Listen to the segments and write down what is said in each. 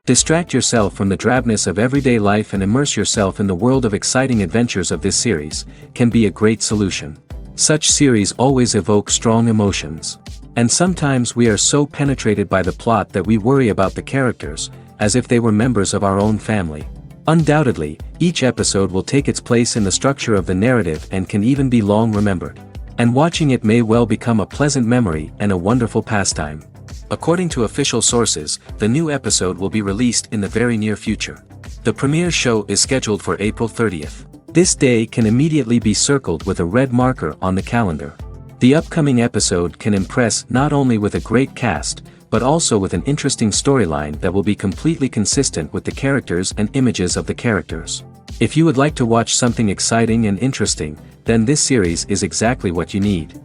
Distract yourself from the drabness of everyday life and immerse yourself in the world of exciting adventures of this series, can be a great solution. Such series always evoke strong emotions. And sometimes we are so penetrated by the plot that we worry about the characters, as if they were members of our own family. Undoubtedly, each episode will take its place in the structure of the narrative and can even be long remembered. And watching it may well become a pleasant memory and a wonderful pastime. According to official sources, the new episode will be released in the very near future. The premiere show is scheduled for April 30th. This day can immediately be circled with a red marker on the calendar. The upcoming episode can impress not only with a great cast, but also with an interesting storyline that will be completely consistent with the characters and images of the characters. If you would like to watch something exciting and interesting, then this series is exactly what you need.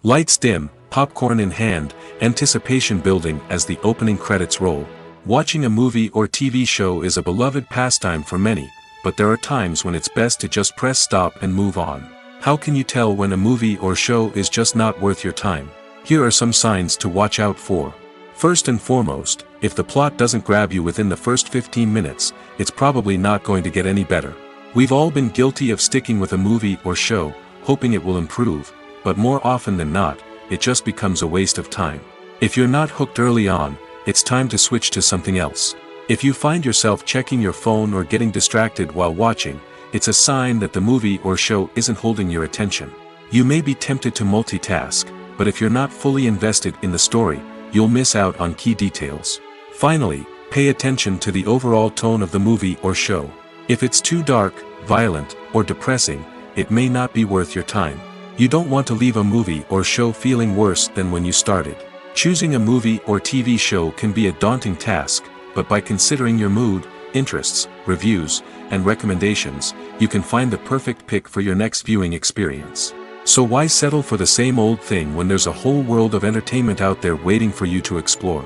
Lights dim, popcorn in hand, anticipation building as the opening credits roll. Watching a movie or TV show is a beloved pastime for many, but there are times when it's best to just press stop and move on. How can you tell when a movie or show is just not worth your time? Here are some signs to watch out for. First and foremost, if the plot doesn't grab you within the first 15 minutes, it's probably not going to get any better. We've all been guilty of sticking with a movie or show, hoping it will improve, but more often than not, it just becomes a waste of time. If you're not hooked early on, it's time to switch to something else. If you find yourself checking your phone or getting distracted while watching, it's a sign that the movie or show isn't holding your attention. You may be tempted to multitask, but if you're not fully invested in the story, you'll miss out on key details. Finally, pay attention to the overall tone of the movie or show. If it's too dark, violent, or depressing, it may not be worth your time. You don't want to leave a movie or show feeling worse than when you started. Choosing a movie or TV show can be a daunting task, but by considering your mood, interests, reviews, and recommendations, you can find the perfect pick for your next viewing experience. So why settle for the same old thing when there's a whole world of entertainment out there waiting for you to explore?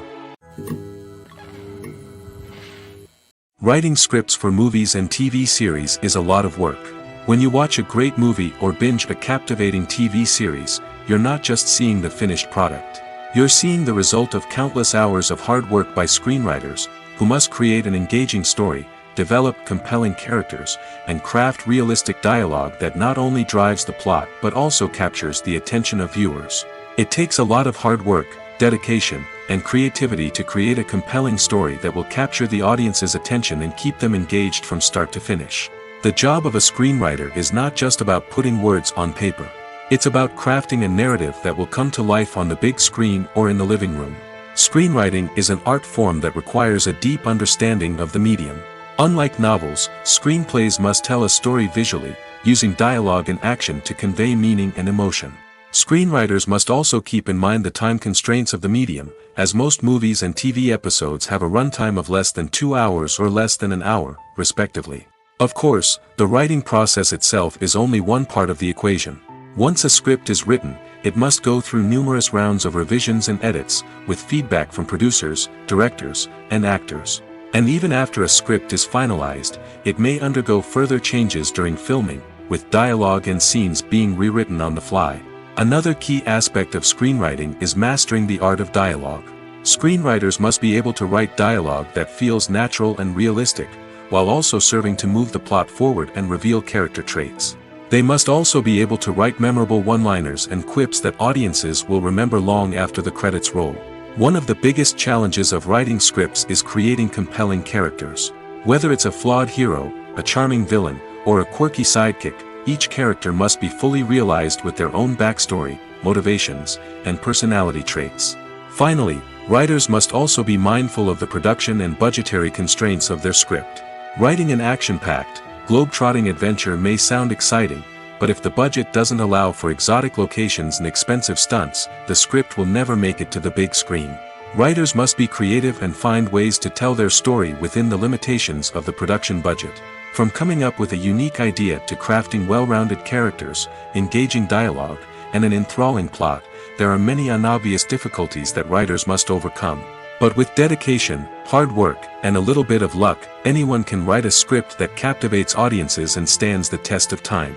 Writing scripts for movies and TV series is a lot of work. When you watch a great movie or binge a captivating TV series, you're not just seeing the finished product. You're seeing the result of countless hours of hard work by screenwriters, who must create an engaging story, develop compelling characters, and craft realistic dialogue that not only drives the plot but also captures the attention of viewers. It takes a lot of hard work, dedication, and creativity to create a compelling story that will capture the audience's attention and keep them engaged from start to finish. The job of a screenwriter is not just about putting words on paper. It's about crafting a narrative that will come to life on the big screen or in the living room. Screenwriting is an art form that requires a deep understanding of the medium. Unlike novels, screenplays must tell a story visually, using dialogue and action to convey meaning and emotion. Screenwriters must also keep in mind the time constraints of the medium, as most movies and TV episodes have a runtime of less than 2 hours or less than an hour, respectively. Of course, the writing process itself is only one part of the equation. Once a script is written, it must go through numerous rounds of revisions and edits, with feedback from producers, directors, and actors. And even after a script is finalized, it may undergo further changes during filming, with dialogue and scenes being rewritten on the fly. Another key aspect of screenwriting is mastering the art of dialogue. Screenwriters must be able to write dialogue that feels natural and realistic, while also serving to move the plot forward and reveal character traits. They must also be able to write memorable one-liners and quips that audiences will remember long after the credits roll. One of the biggest challenges of writing scripts is creating compelling characters. Whether it's a flawed hero, a charming villain, or a quirky sidekick, each character must be fully realized with their own backstory, motivations, and personality traits. Finally, writers must also be mindful of the production and budgetary constraints of their script. Writing an action-packed, globe-trotting adventure may sound exciting, but if the budget doesn't allow for exotic locations and expensive stunts, the script will never make it to the big screen. Writers must be creative and find ways to tell their story within the limitations of the production budget. From coming up with a unique idea to crafting well-rounded characters, engaging dialogue, and an enthralling plot, there are many unobvious difficulties that writers must overcome. But with dedication, hard work, and a little bit of luck, anyone can write a script that captivates audiences and stands the test of time.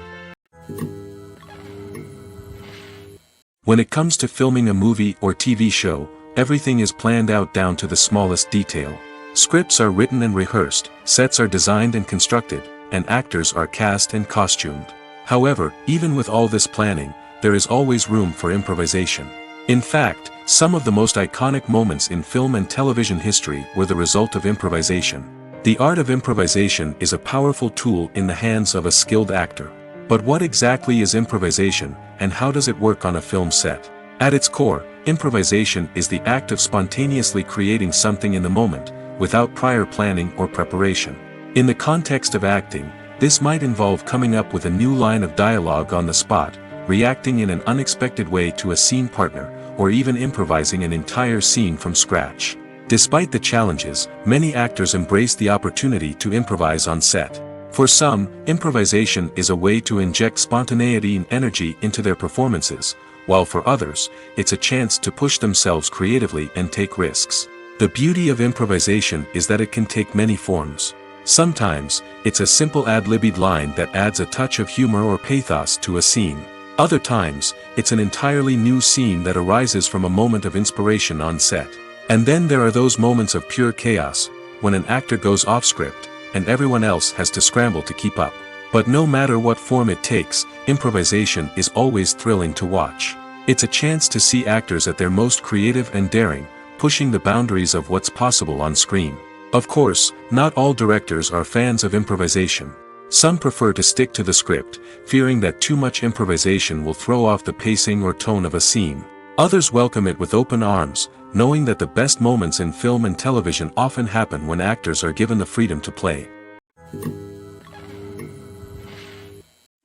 When it comes to filming a movie or TV show, Everything is planned out down to the smallest detail. Scripts are written and rehearsed, sets are designed and constructed, and actors are cast and costumed. However, even with all this planning, there is always room for improvisation. In fact, some of the most iconic moments in film and television history were the result of improvisation. The art of improvisation is a powerful tool in the hands of a skilled actor. But what exactly is improvisation, and how does it work on a film set? At its core, improvisation is the act of spontaneously creating something in the moment, without prior planning or preparation. In the context of acting, this might involve coming up with a new line of dialogue on the spot, reacting in an unexpected way to a scene partner, or even improvising an entire scene from scratch. Despite the challenges, many actors embrace the opportunity to improvise on set. For some, improvisation is a way to inject spontaneity and energy into their performances, while for others, it's a chance to push themselves creatively and take risks. The beauty of improvisation is that it can take many forms. Sometimes, it's a simple ad-libbed line that adds a touch of humor or pathos to a scene. Other times, it's an entirely new scene that arises from a moment of inspiration on set. And then there are those moments of pure chaos, when an actor goes off script, and everyone else has to scramble to keep up. But no matter what form it takes, improvisation is always thrilling to watch. It's a chance to see actors at their most creative and daring, pushing the boundaries of what's possible on screen. Of course, not all directors are fans of improvisation. Some prefer to stick to the script, fearing that too much improvisation will throw off the pacing or tone of a scene. Others welcome it with open arms, knowing that the best moments in film and television often happen when actors are given the freedom to play.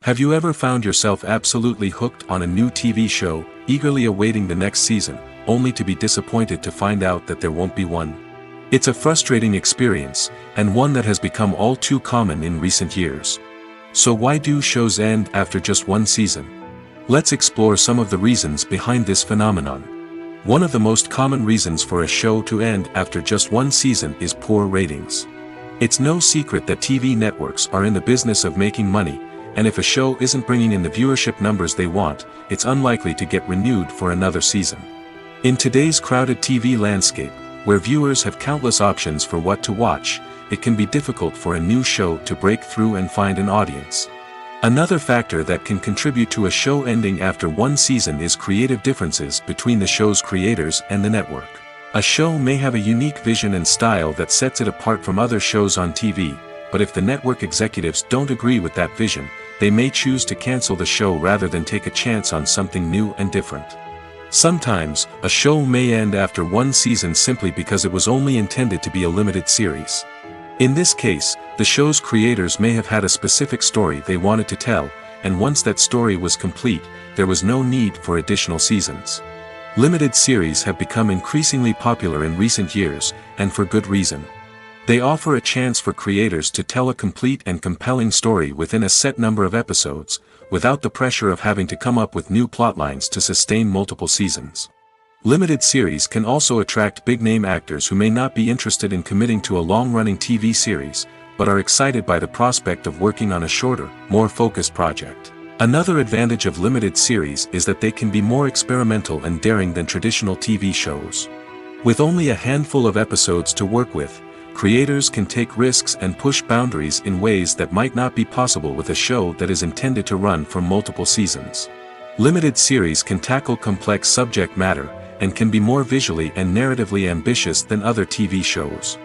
Have you ever found yourself absolutely hooked on a new TV show, eagerly awaiting the next season, only to be disappointed to find out that there won't be one? It's a frustrating experience, and one that has become all too common in recent years. So why do shows end after just one season? Let's explore some of the reasons behind this phenomenon. One of the most common reasons for a show to end after just one season is poor ratings. It's no secret that TV networks are in the business of making money, and if a show isn't bringing in the viewership numbers they want, it's unlikely to get renewed for another season. In today's crowded TV landscape, where viewers have countless options for what to watch, it can be difficult for a new show to break through and find an audience. Another factor that can contribute to a show ending after one season is creative differences between the show's creators and the network. A show may have a unique vision and style that sets it apart from other shows on TV, but if the network executives don't agree with that vision, they may choose to cancel the show rather than take a chance on something new and different. Sometimes, a show may end after one season simply because it was only intended to be a limited series. In this case, the show's creators may have had a specific story they wanted to tell, and once that story was complete, there was no need for additional seasons. Limited series have become increasingly popular in recent years, and for good reason. They offer a chance for creators to tell a complete and compelling story within a set number of episodes, without the pressure of having to come up with new plotlines to sustain multiple seasons. Limited series can also attract big-name actors who may not be interested in committing to a long-running TV series, but are excited by the prospect of working on a shorter, more focused project. Another advantage of limited series is that they can be more experimental and daring than traditional TV shows. With only a handful of episodes to work with, creators can take risks and push boundaries in ways that might not be possible with a show that is intended to run for multiple seasons. Limited series can tackle complex subject matter, and can be more visually and narratively ambitious than other TV shows.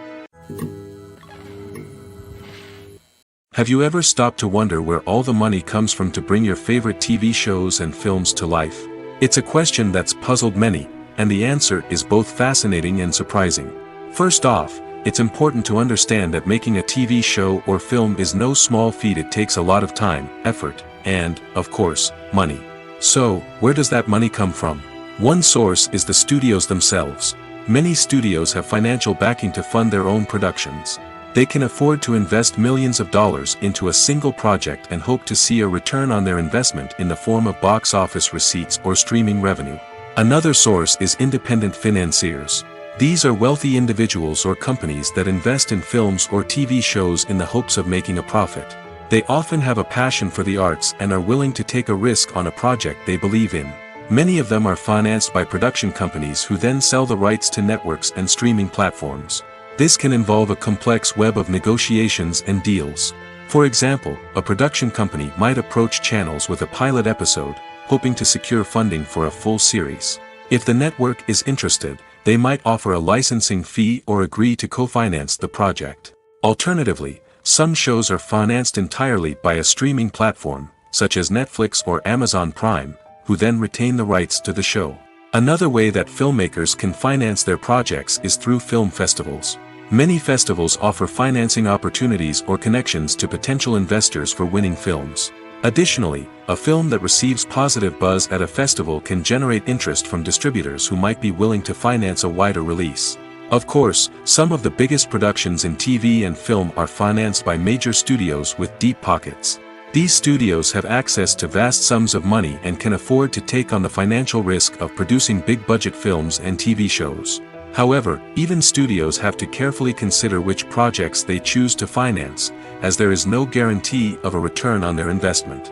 Have you ever stopped to wonder where all the money comes from to bring your favorite TV shows and films to life? It's a question that's puzzled many, and the answer is both fascinating and surprising. First off, it's important to understand that making a TV show or film is no small feat. It takes a lot of time, effort, and, of course, money. So, where does that money come from? One source is the studios themselves. Many studios have financial backing to fund their own productions. They can afford to invest millions of dollars into a single project and hope to see a return on their investment in the form of box office receipts or streaming revenue. Another source is independent financiers. These are wealthy individuals or companies that invest in films or TV shows in the hopes of making a profit. They often have a passion for the arts and are willing to take a risk on a project they believe in. Many of them are financed by production companies who then sell the rights to networks and streaming platforms. This can involve a complex web of negotiations and deals. For example, a production company might approach channels with a pilot episode, hoping to secure funding for a full series. If the network is interested, they might offer a licensing fee or agree to co-finance the project. Alternatively, some shows are financed entirely by a streaming platform, such as Netflix or Amazon Prime, who then retain the rights to the show. Another way that filmmakers can finance their projects is through film festivals. Many festivals offer financing opportunities or connections to potential investors for winning films. Additionally, a film that receives positive buzz at a festival can generate interest from distributors who might be willing to finance a wider release. Of course, some of the biggest productions in TV and film are financed by major studios with deep pockets. These studios have access to vast sums of money and can afford to take on the financial risk of producing big-budget films and TV shows. However, even studios have to carefully consider which projects they choose to finance, as there is no guarantee of a return on their investment.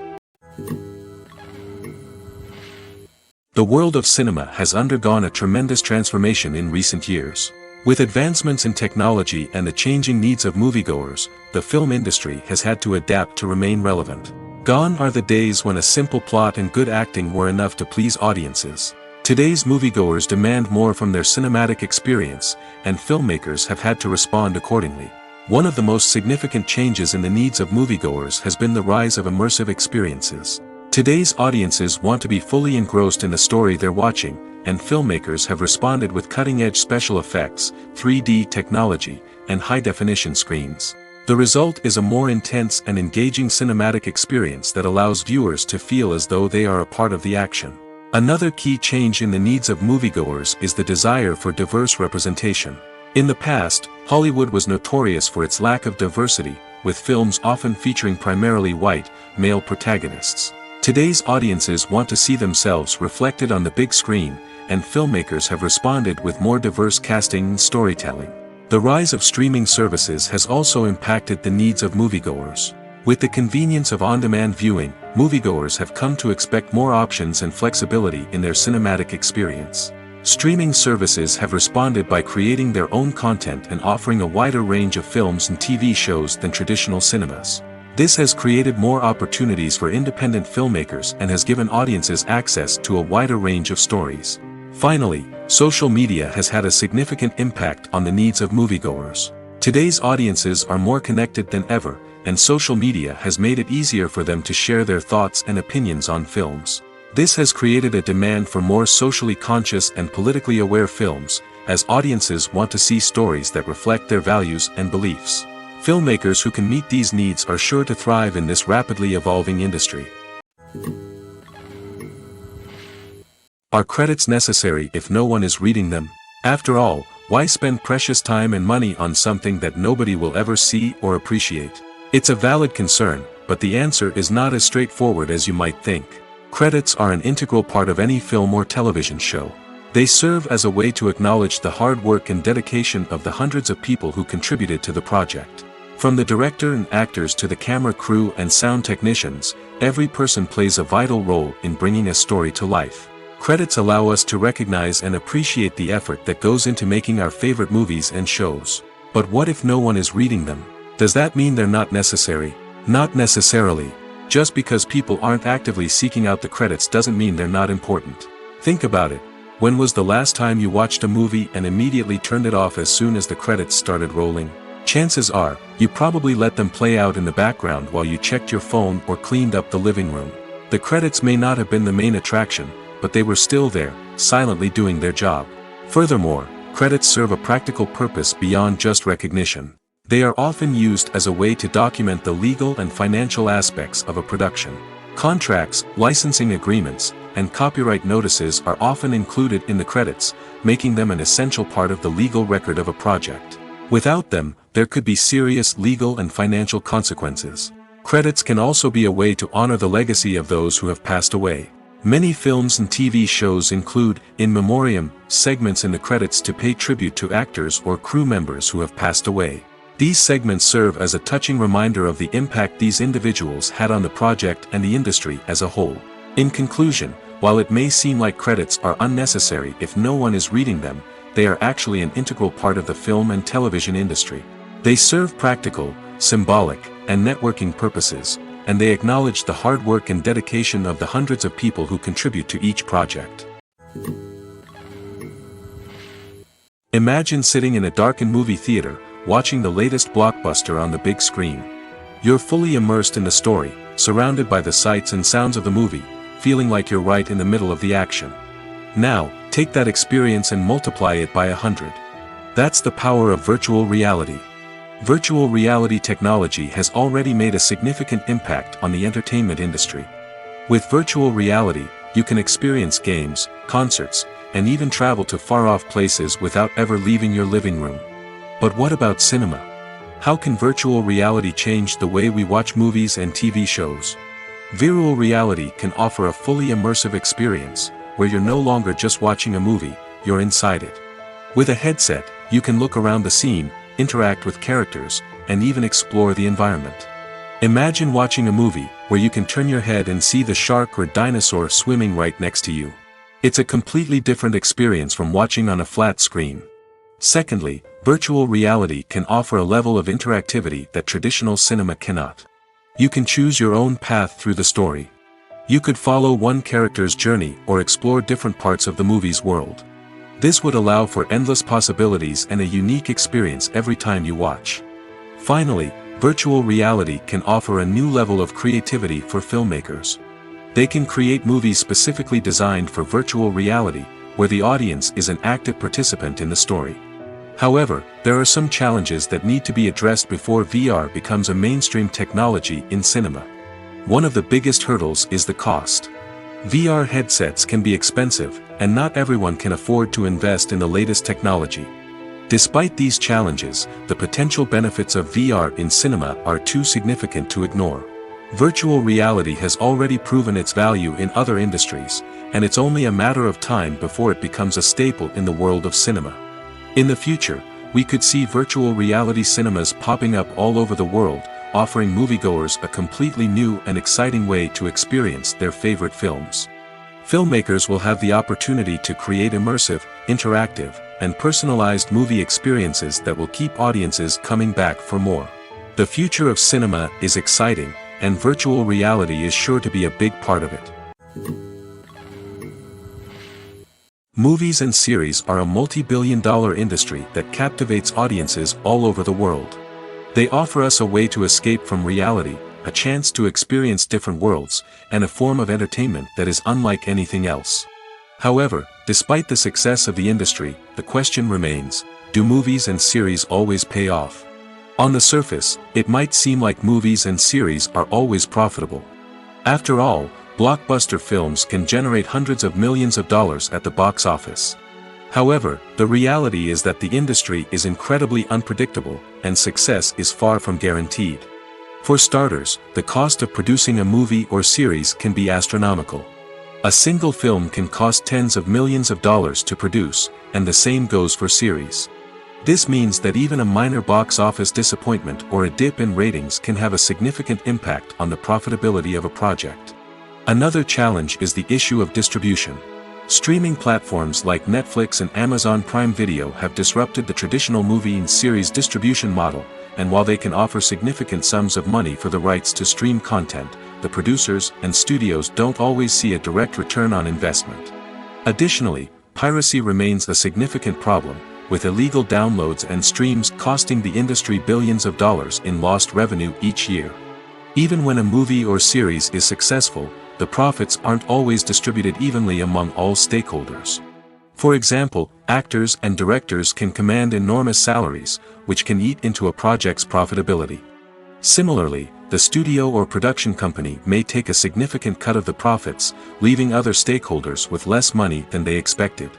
The world of cinema has undergone a tremendous transformation in recent years. With advancements in technology and the changing needs of moviegoers, the film industry has had to adapt to remain relevant. Gone are the days when a simple plot and good acting were enough to please audiences. Today's moviegoers demand more from their cinematic experience, and filmmakers have had to respond accordingly. One of the most significant changes in the needs of moviegoers has been the rise of immersive experiences. Today's audiences want to be fully engrossed in the story they're watching, and filmmakers have responded with cutting-edge special effects, 3D technology, and high-definition screens. The result is a more intense and engaging cinematic experience that allows viewers to feel as though they are a part of the action. Another key change in the needs of moviegoers is the desire for diverse representation. In the past, Hollywood was notorious for its lack of diversity, with films often featuring primarily white, male protagonists. Today's audiences want to see themselves reflected on the big screen, and filmmakers have responded with more diverse casting and storytelling. The rise of streaming services has also impacted the needs of moviegoers. With the convenience of on-demand viewing, moviegoers have come to expect more options and flexibility in their cinematic experience. Streaming services have responded by creating their own content and offering a wider range of films and TV shows than traditional cinemas. This has created more opportunities for independent filmmakers and has given audiences access to a wider range of stories. Finally, social media has had a significant impact on the needs of moviegoers. Today's audiences are more connected than ever, and social media has made it easier for them to share their thoughts and opinions on films. This has created a demand for more socially conscious and politically aware films, as audiences want to see stories that reflect their values and beliefs. Filmmakers who can meet these needs are sure to thrive in this rapidly evolving industry. Are credits necessary if no one is reading them? After all, why spend precious time and money on something that nobody will ever see or appreciate? It's a valid concern, but the answer is not as straightforward as you might think. Credits are an integral part of any film or television show. They serve as a way to acknowledge the hard work and dedication of the hundreds of people who contributed to the project. From the director and actors to the camera crew and sound technicians, every person plays a vital role in bringing a story to life. Credits allow us to recognize and appreciate the effort that goes into making our favorite movies and shows. But what if no one is reading them? Does that mean they're not necessary? Not necessarily. Just because people aren't actively seeking out the credits doesn't mean they're not important. Think about it. When was the last time you watched a movie and immediately turned it off as soon as the credits started rolling? Chances are, you probably let them play out in the background while you checked your phone or cleaned up the living room. The credits may not have been the main attraction, but they were still there, silently doing their job. Furthermore, credits serve a practical purpose beyond just recognition. They are often used as a way to document the legal and financial aspects of a production. Contracts, licensing agreements, and copyright notices are often included in the credits, making them an essential part of the legal record of a project. Without them, there could be serious legal and financial consequences. Credits can also be a way to honor the legacy of those who have passed away. Many films and TV shows include, in memoriam, segments in the credits to pay tribute to actors or crew members who have passed away. These segments serve as a touching reminder of the impact these individuals had on the project and the industry as a whole. In conclusion, While it may seem like credits are unnecessary if no one is reading them, they are actually an integral part of the film and television industry. They serve practical, symbolic, and networking purposes, and they acknowledge the hard work and dedication of the hundreds of people who contribute to each project. Imagine sitting in a darkened movie theater, watching the latest blockbuster on the big screen. You're fully immersed in the story, surrounded by the sights and sounds of the movie, feeling like you're right in the middle of the action. Now, take that experience and multiply it by 100. That's the power of virtual reality. Virtual reality technology has already made a significant impact on the entertainment industry. With virtual reality, you can experience games, concerts, and even travel to far-off places without ever leaving your living room. But what about cinema? How can virtual reality change the way we watch movies and TV shows? Virtual reality can offer a fully immersive experience, where you're no longer just watching a movie, you're inside it. With a headset, you can look around the scene, interact with characters, and even explore the environment. Imagine watching a movie where you can turn your head and see the shark or dinosaur swimming right next to you. It's a completely different experience from watching on a flat screen. Secondly, virtual reality can offer a level of interactivity that traditional cinema cannot. You can choose your own path through the story. You could follow one character's journey or explore different parts of the movie's world. This would allow for endless possibilities and a unique experience every time you watch. Finally, virtual reality can offer a new level of creativity for filmmakers. They can create movies specifically designed for virtual reality, where the audience is an active participant in the story. However, there are some challenges that need to be addressed before VR becomes a mainstream technology in cinema. One of the biggest hurdles is the cost. VR headsets can be expensive, and not everyone can afford to invest in the latest technology. Despite these challenges, the potential benefits of VR in cinema are too significant to ignore. Virtual reality has already proven its value in other industries, and it's only a matter of time before it becomes a staple in the world of cinema. In the future, we could see virtual reality cinemas popping up all over the world, offering moviegoers a completely new and exciting way to experience their favorite films. Filmmakers will have the opportunity to create immersive, interactive, and personalized movie experiences that will keep audiences coming back for more. The future of cinema is exciting, and virtual reality is sure to be a big part of it. Movies and series are a multi-billion-dollar industry that captivates audiences all over the world. They offer us a way to escape from reality, a chance to experience different worlds, and a form of entertainment that is unlike anything else. However, despite the success of the industry, the question remains, do movies and series always pay off? On the surface, it might seem like movies and series are always profitable. After all, blockbuster films can generate hundreds of millions of dollars at the box office. However, the reality is that the industry is incredibly unpredictable, and success is far from guaranteed. For starters, the cost of producing a movie or series can be astronomical. A single film can cost tens of millions of dollars to produce, and the same goes for series. This means that even a minor box office disappointment or a dip in ratings can have a significant impact on the profitability of a project. Another challenge is the issue of distribution. Streaming platforms like Netflix and Amazon Prime Video have disrupted the traditional movie and series distribution model, and while they can offer significant sums of money for the rights to stream content, the producers and studios don't always see a direct return on investment. Additionally, piracy remains a significant problem, with illegal downloads and streams costing the industry billions of dollars in lost revenue each year. Even when a movie or series is successful, the profits aren't always distributed evenly among all stakeholders. For example, actors and directors can command enormous salaries, which can eat into a project's profitability. Similarly, the studio or production company may take a significant cut of the profits, leaving other stakeholders with less money than they expected.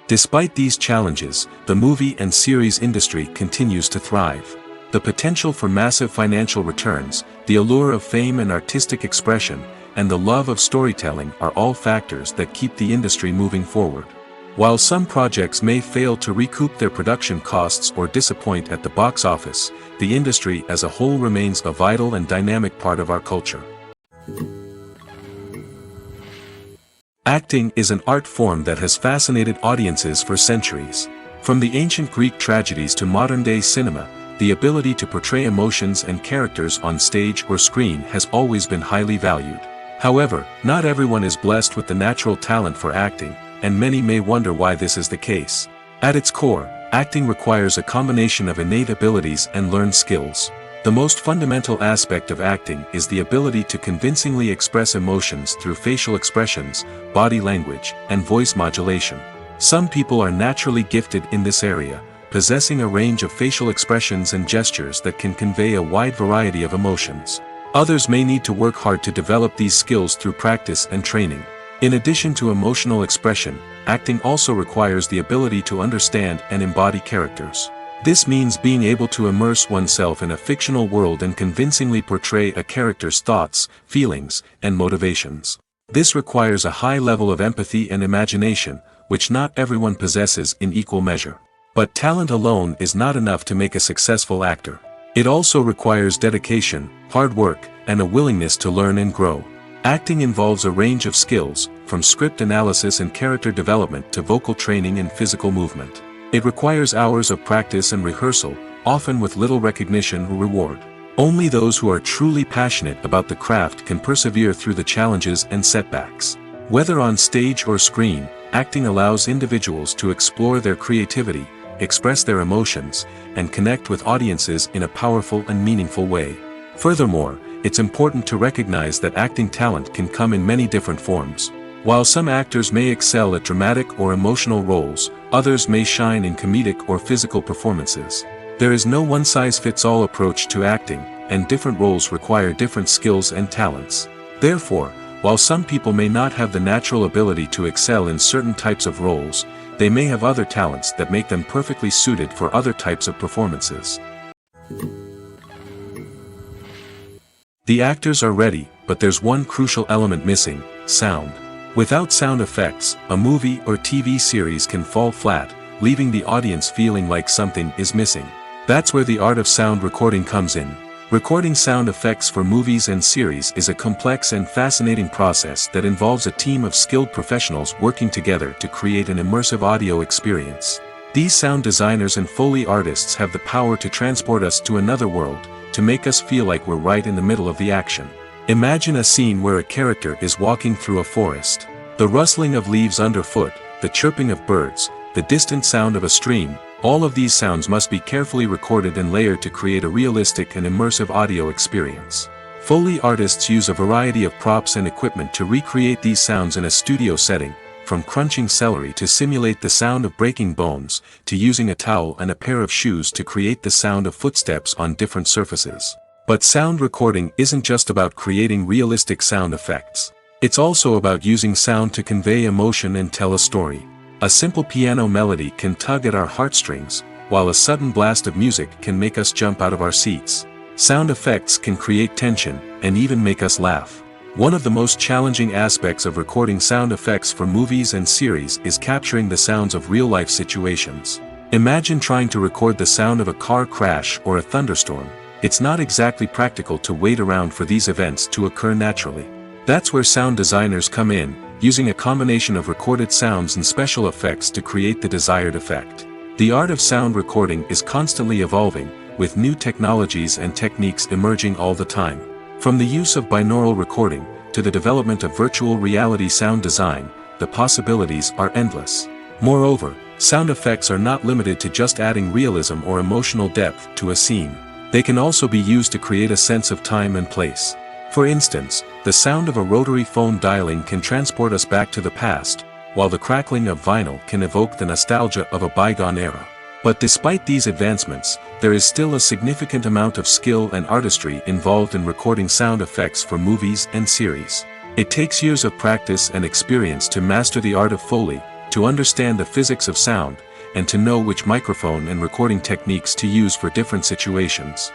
Despite these challenges, the movie and series industry continues to thrive. The potential for massive financial returns, the allure of fame and artistic expression, and the love of storytelling are all factors that keep the industry moving forward. While some projects may fail to recoup their production costs or disappoint at the box office, the industry as a whole remains a vital and dynamic part of our culture. Acting is an art form that has fascinated audiences for centuries. From the ancient Greek tragedies to modern-day cinema, the ability to portray emotions and characters on stage or screen has always been highly valued. However, not everyone is blessed with the natural talent for acting, and many may wonder why this is the case. At its core, acting requires a combination of innate abilities and learned skills. The most fundamental aspect of acting is the ability to convincingly express emotions through facial expressions, body language, and voice modulation. Some people are naturally gifted in this area, possessing a range of facial expressions and gestures that can convey a wide variety of emotions. Others may need to work hard to develop these skills through practice and training. In addition to emotional expression, acting also requires the ability to understand and embody characters. This means being able to immerse oneself in a fictional world and convincingly portray a character's thoughts, feelings, and motivations. This requires a high level of empathy and imagination, which not everyone possesses in equal measure. But talent alone is not enough to make a successful actor. It also requires dedication, hard work, and a willingness to learn and grow. Acting involves a range of skills, from script analysis and character development to vocal training and physical movement. It requires hours of practice and rehearsal, often with little recognition or reward. Only those who are truly passionate about the craft can persevere through the challenges and setbacks. Whether on stage or screen, acting allows individuals to explore their creativity, express their emotions, and connect with audiences in a powerful and meaningful way. Furthermore, it's important to recognize that acting talent can come in many different forms. While some actors may excel at dramatic or emotional roles, others may shine in comedic or physical performances. There is no one-size-fits-all approach to acting, and different roles require different skills and talents. Therefore, while some people may not have the natural ability to excel in certain types of roles, they may have other talents that make them perfectly suited for other types of performances. The actors are ready, but there's one crucial element missing: sound. Without sound effects, a movie or TV series can fall flat, leaving the audience feeling like something is missing. That's where the art of sound recording comes in. Recording sound effects for movies and series is a complex and fascinating process that involves a team of skilled professionals working together to create an immersive audio experience. These sound designers and Foley artists have the power to transport us to another world, to make us feel like we're right in the middle of the action. Imagine a scene where a character is walking through a forest. The rustling of leaves underfoot, the chirping of birds, the distant sound of a stream, all of these sounds must be carefully recorded and layered to create a realistic and immersive audio experience. Foley artists use a variety of props and equipment to recreate these sounds in a studio setting, from crunching celery to simulate the sound of breaking bones, to using a towel and a pair of shoes to create the sound of footsteps on different surfaces. But sound recording isn't just about creating realistic sound effects. It's also about using sound to convey emotion and tell a story. A simple piano melody can tug at our heartstrings, while a sudden blast of music can make us jump out of our seats. Sound effects can create tension, and even make us laugh. One of the most challenging aspects of recording sound effects for movies and series is capturing the sounds of real-life situations. Imagine trying to record the sound of a car crash or a thunderstorm. It's not exactly practical to wait around for these events to occur naturally. That's where sound designers come in, using a combination of recorded sounds and special effects to create the desired effect. The art of sound recording is constantly evolving, with new technologies and techniques emerging all the time. From the use of binaural recording, to the development of virtual reality sound design, the possibilities are endless. Moreover, sound effects are not limited to just adding realism or emotional depth to a scene. They can also be used to create a sense of time and place. For instance, the sound of a rotary phone dialing can transport us back to the past, while the crackling of vinyl can evoke the nostalgia of a bygone era. But despite these advancements, there is still a significant amount of skill and artistry involved in recording sound effects for movies and series. It takes years of practice and experience to master the art of Foley, to understand the physics of sound, and to know which microphone and recording techniques to use for different situations.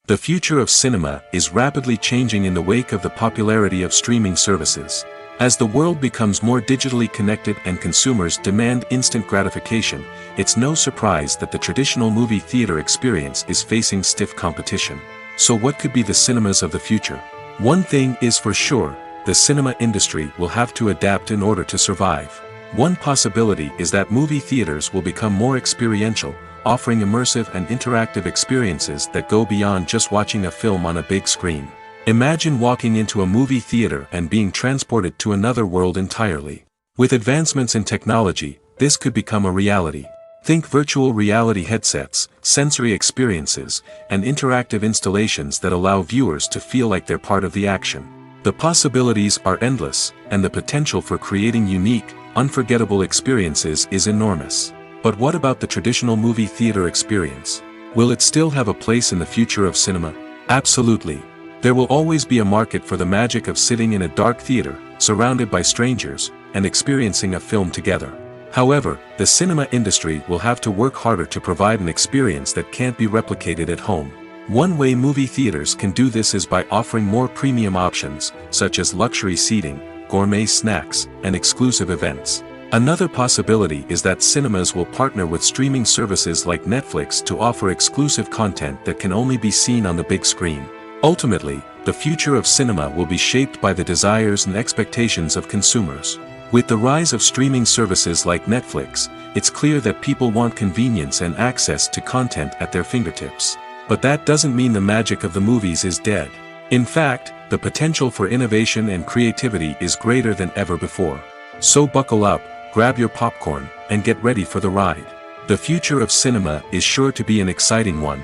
The future of cinema is rapidly changing in the wake of the popularity of streaming services. As the world becomes more digitally connected and consumers demand instant gratification, it's no surprise that the traditional movie theater experience is facing stiff competition. So what could be the cinemas of the future? One thing is for sure, the cinema industry will have to adapt in order to survive. One possibility is that movie theaters will become more experiential, offering immersive and interactive experiences that go beyond just watching a film on a big screen. Imagine walking into a movie theater and being transported to another world entirely. With advancements in technology, this could become a reality. Think virtual reality headsets, sensory experiences, and interactive installations that allow viewers to feel like they're part of the action. The possibilities are endless, and the potential for creating unique, unforgettable experiences is enormous. But what about the traditional movie theater experience? Will it still have a place in the future of cinema? Absolutely. There will always be a market for the magic of sitting in a dark theater, surrounded by strangers, and experiencing a film together. However, the cinema industry will have to work harder to provide an experience that can't be replicated at home. One way movie theaters can do this is by offering more premium options, such as luxury seating, gourmet snacks, and exclusive events. Another possibility is that cinemas will partner with streaming services like Netflix to offer exclusive content that can only be seen on the big screen. Ultimately, the future of cinema will be shaped by the desires and expectations of consumers. With the rise of streaming services like Netflix, it's clear that people want convenience and access to content at their fingertips. But that doesn't mean the magic of the movies is dead. In fact, the potential for innovation and creativity is greater than ever before. So buckle up, grab your popcorn, and get ready for the ride. The future of cinema is sure to be an exciting one.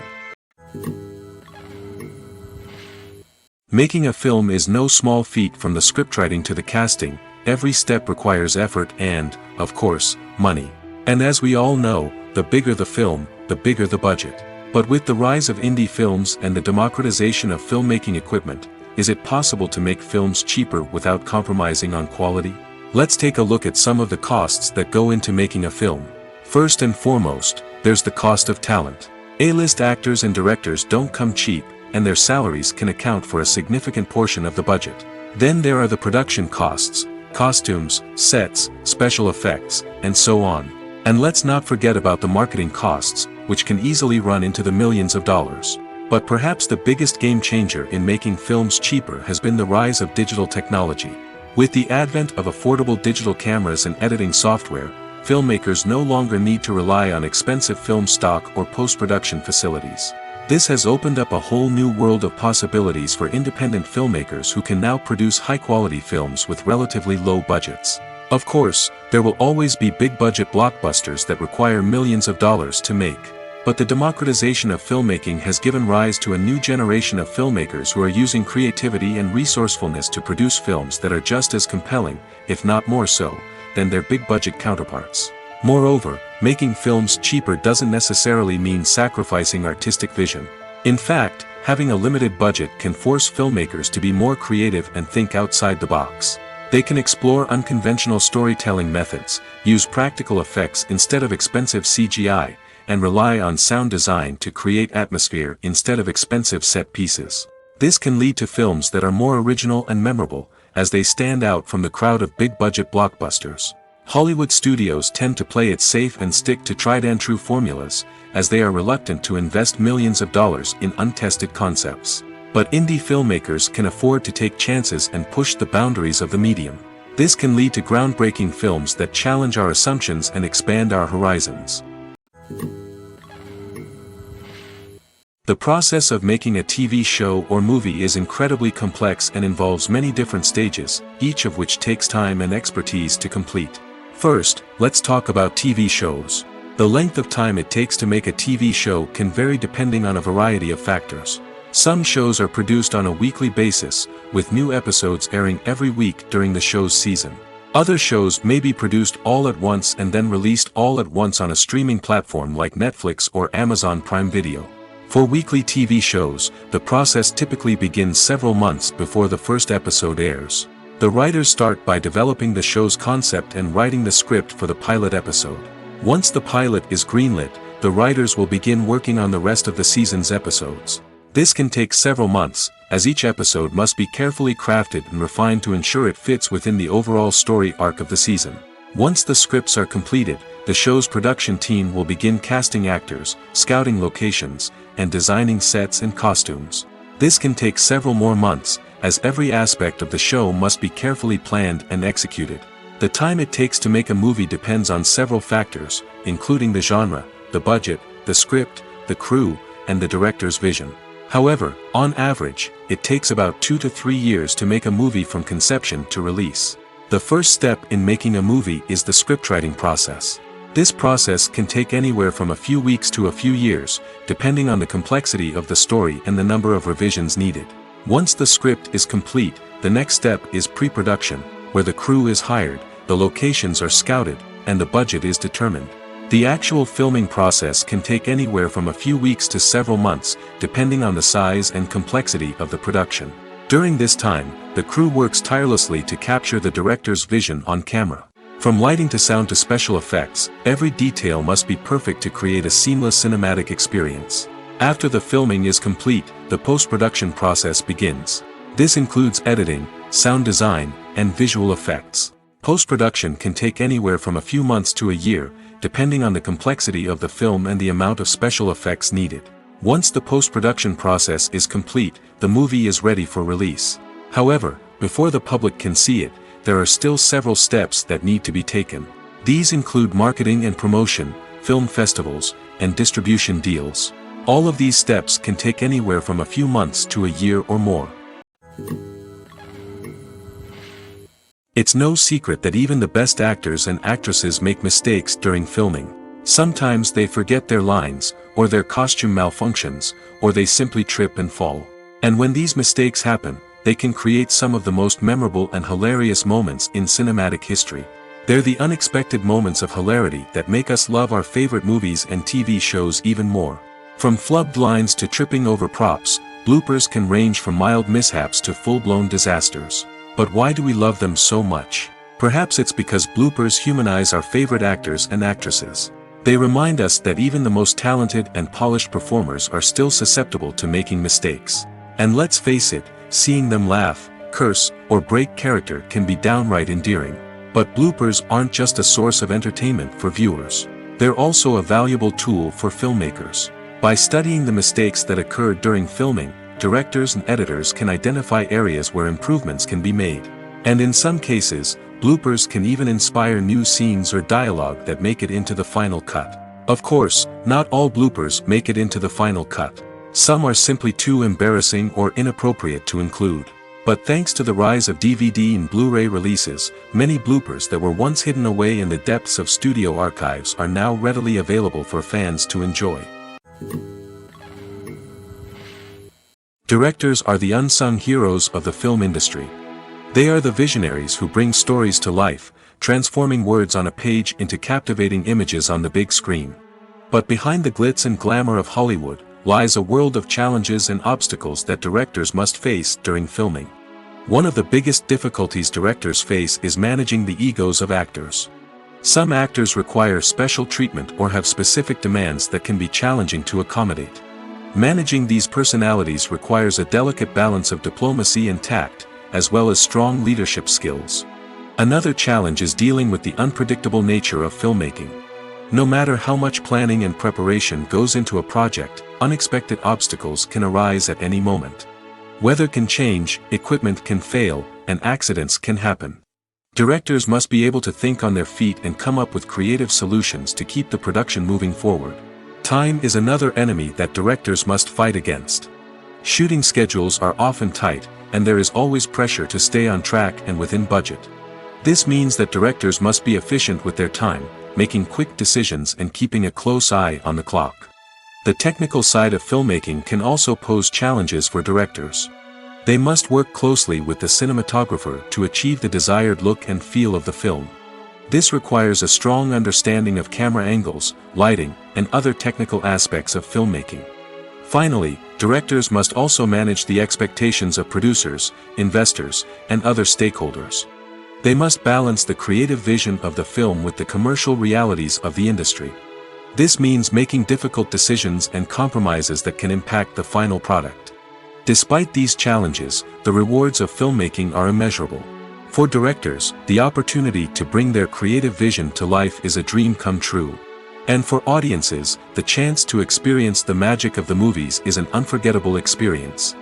Making a film is no small feat. From the scriptwriting to the casting. Every step requires effort and, of course, money. And as we all know, the bigger the film, the bigger the budget. But with the rise of indie films and the democratization of filmmaking equipment, is it possible to make films cheaper without compromising on quality? Let's take a look at some of the costs that go into making a film. First and foremost, there's the cost of talent. A-list actors and directors don't come cheap, and their salaries can account for a significant portion of the budget. Then there are the production costs. Costumes, sets, special effects, and so on. And let's not forget about the marketing costs, which can easily run into the millions of dollars. But perhaps the biggest game changer in making films cheaper has been the rise of digital technology. With the advent of affordable digital cameras and editing software, filmmakers no longer need to rely on expensive film stock or post-production facilities. This has opened up a whole new world of possibilities for independent filmmakers who can now produce high-quality films with relatively low budgets. Of course, there will always be big-budget blockbusters that require millions of dollars to make. But the democratization of filmmaking has given rise to a new generation of filmmakers who are using creativity and resourcefulness to produce films that are just as compelling, if not more so, than their big-budget counterparts. Moreover, making films cheaper doesn't necessarily mean sacrificing artistic vision. In fact, having a limited budget can force filmmakers to be more creative and think outside the box. They can explore unconventional storytelling methods, use practical effects instead of expensive CGI, and rely on sound design to create atmosphere instead of expensive set pieces. This can lead to films that are more original and memorable, as they stand out from the crowd of big-budget blockbusters. Hollywood studios tend to play it safe and stick to tried-and-true formulas, as they are reluctant to invest millions of dollars in untested concepts. But indie filmmakers can afford to take chances and push the boundaries of the medium. This can lead to groundbreaking films that challenge our assumptions and expand our horizons. The process of making a TV show or movie is incredibly complex and involves many different stages, each of which takes time and expertise to complete. First, let's talk about TV shows. The length of time it takes to make a TV show can vary depending on a variety of factors. Some shows are produced on a weekly basis, with new episodes airing every week during the show's season. Other shows may be produced all at once and then released all at once on a streaming platform like Netflix or Amazon Prime Video. For weekly TV shows, the process typically begins several months before the first episode airs. The writers start by developing the show's concept and writing the script for the pilot episode. Once the pilot is greenlit, the writers will begin working on the rest of the season's episodes. This can take several months, as each episode must be carefully crafted and refined to ensure it fits within the overall story arc of the season. Once the scripts are completed, the show's production team will begin casting actors, scouting locations, and designing sets and costumes. This can take several more months, as every aspect of the show must be carefully planned and executed. The time it takes to make a movie depends on several factors, including the genre, the budget, the script, the crew, and the director's vision. However, on average, it takes about 2 to 3 years to make a movie from conception to release. The first step in making a movie is the scriptwriting process. This process can take anywhere from a few weeks to a few years, depending on the complexity of the story and the number of revisions needed. Once the script is complete, the next step is pre-production, where the crew is hired, the locations are scouted, and the budget is determined. The actual filming process can take anywhere from a few weeks to several months, depending on the size and complexity of the production. During this time, the crew works tirelessly to capture the director's vision on camera. From lighting to sound to special effects, every detail must be perfect to create a seamless cinematic experience. After the filming is complete, the post-production process begins. This includes editing, sound design, and visual effects. Post-production can take anywhere from a few months to a year, depending on the complexity of the film and the amount of special effects needed. Once the post-production process is complete, the movie is ready for release. However, before the public can see it, there are still several steps that need to be taken. These include marketing and promotion, film festivals, and distribution deals. All of these steps can take anywhere from a few months to a year or more. It's no secret that even the best actors and actresses make mistakes during filming. Sometimes they forget their lines, or their costume malfunctions, or they simply trip and fall. And when these mistakes happen, they can create some of the most memorable and hilarious moments in cinematic history. They're the unexpected moments of hilarity that make us love our favorite movies and TV shows even more. From flubbed lines to tripping over props, bloopers can range from mild mishaps to full-blown disasters. But why do we love them so much? Perhaps it's because bloopers humanize our favorite actors and actresses. They remind us that even the most talented and polished performers are still susceptible to making mistakes. And let's face it, seeing them laugh, curse, or break character can be downright endearing. But bloopers aren't just a source of entertainment for viewers. They're also a valuable tool for filmmakers. By studying the mistakes that occurred during filming, directors and editors can identify areas where improvements can be made. And in some cases, bloopers can even inspire new scenes or dialogue that make it into the final cut. Of course, not all bloopers make it into the final cut. Some are simply too embarrassing or inappropriate to include. But thanks to the rise of DVD and Blu-ray releases, many bloopers that were once hidden away in the depths of studio archives are now readily available for fans to enjoy. Directors are the unsung heroes of the film industry. They are the visionaries who bring stories to life, transforming words on a page into captivating images on the big screen. But behind the glitz and glamour of Hollywood, lies a world of challenges and obstacles that directors must face during filming. One of the biggest difficulties directors face is managing the egos of actors. Some actors require special treatment or have specific demands that can be challenging to accommodate. Managing these personalities requires a delicate balance of diplomacy and tact, as well as strong leadership skills. Another challenge is dealing with the unpredictable nature of filmmaking. No matter how much planning and preparation goes into a project, unexpected obstacles can arise at any moment. Weather can change, equipment can fail, and accidents can happen. Directors must be able to think on their feet and come up with creative solutions to keep the production moving forward. Time is another enemy that directors must fight against. Shooting schedules are often tight, and there is always pressure to stay on track and within budget. This means that directors must be efficient with their time, making quick decisions and keeping a close eye on the clock. The technical side of filmmaking can also pose challenges for directors. They must work closely with the cinematographer to achieve the desired look and feel of the film. This requires a strong understanding of camera angles, lighting, and other technical aspects of filmmaking. Finally, directors must also manage the expectations of producers, investors, and other stakeholders. They must balance the creative vision of the film with the commercial realities of the industry. This means making difficult decisions and compromises that can impact the final product. Despite these challenges, the rewards of filmmaking are immeasurable. For directors, the opportunity to bring their creative vision to life is a dream come true. And for audiences, the chance to experience the magic of the movies is an unforgettable experience.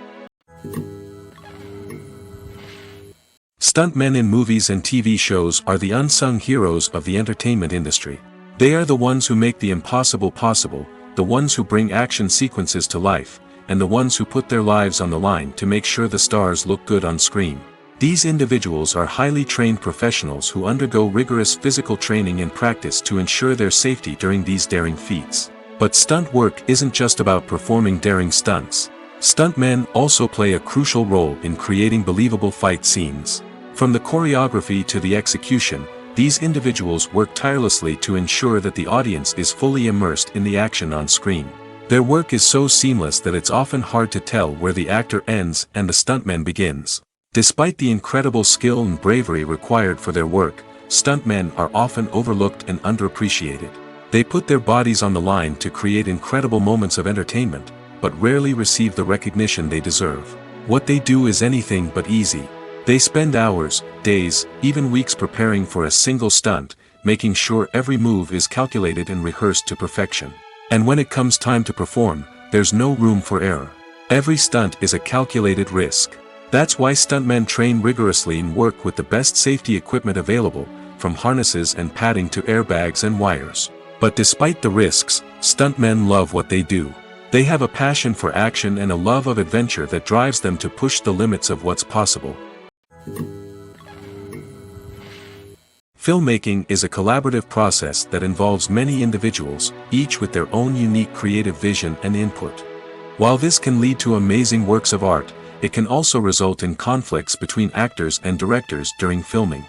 Stuntmen in movies and TV shows are the unsung heroes of the entertainment industry. They are the ones who make the impossible possible, the ones who bring action sequences to life, and the ones who put their lives on the line to make sure the stars look good on screen. These individuals are highly trained professionals who undergo rigorous physical training and practice to ensure their safety during these daring feats. But stunt work isn't just about performing daring stunts. Stuntmen also play a crucial role in creating believable fight scenes. From the choreography to the execution, these individuals work tirelessly to ensure that the audience is fully immersed in the action on screen. Their work is so seamless that it's often hard to tell where the actor ends and the stuntman begins. Despite the incredible skill and bravery required for their work, stuntmen are often overlooked and underappreciated. They put their bodies on the line to create incredible moments of entertainment, but rarely receive the recognition they deserve. What they do is anything but easy. They spend hours, days, even weeks preparing for a single stunt, making sure every move is calculated and rehearsed to perfection. And when it comes time to perform, there's no room for error. Every stunt is a calculated risk. That's why stuntmen train rigorously and work with the best safety equipment available, from harnesses and padding to airbags and wires. But despite the risks, stuntmen love what they do. They have a passion for action and a love of adventure that drives them to push the limits of what's possible. Filmmaking is a collaborative process that involves many individuals, each with their own unique creative vision and input. While this can lead to amazing works of art, it can also result in conflicts between actors and directors during filming.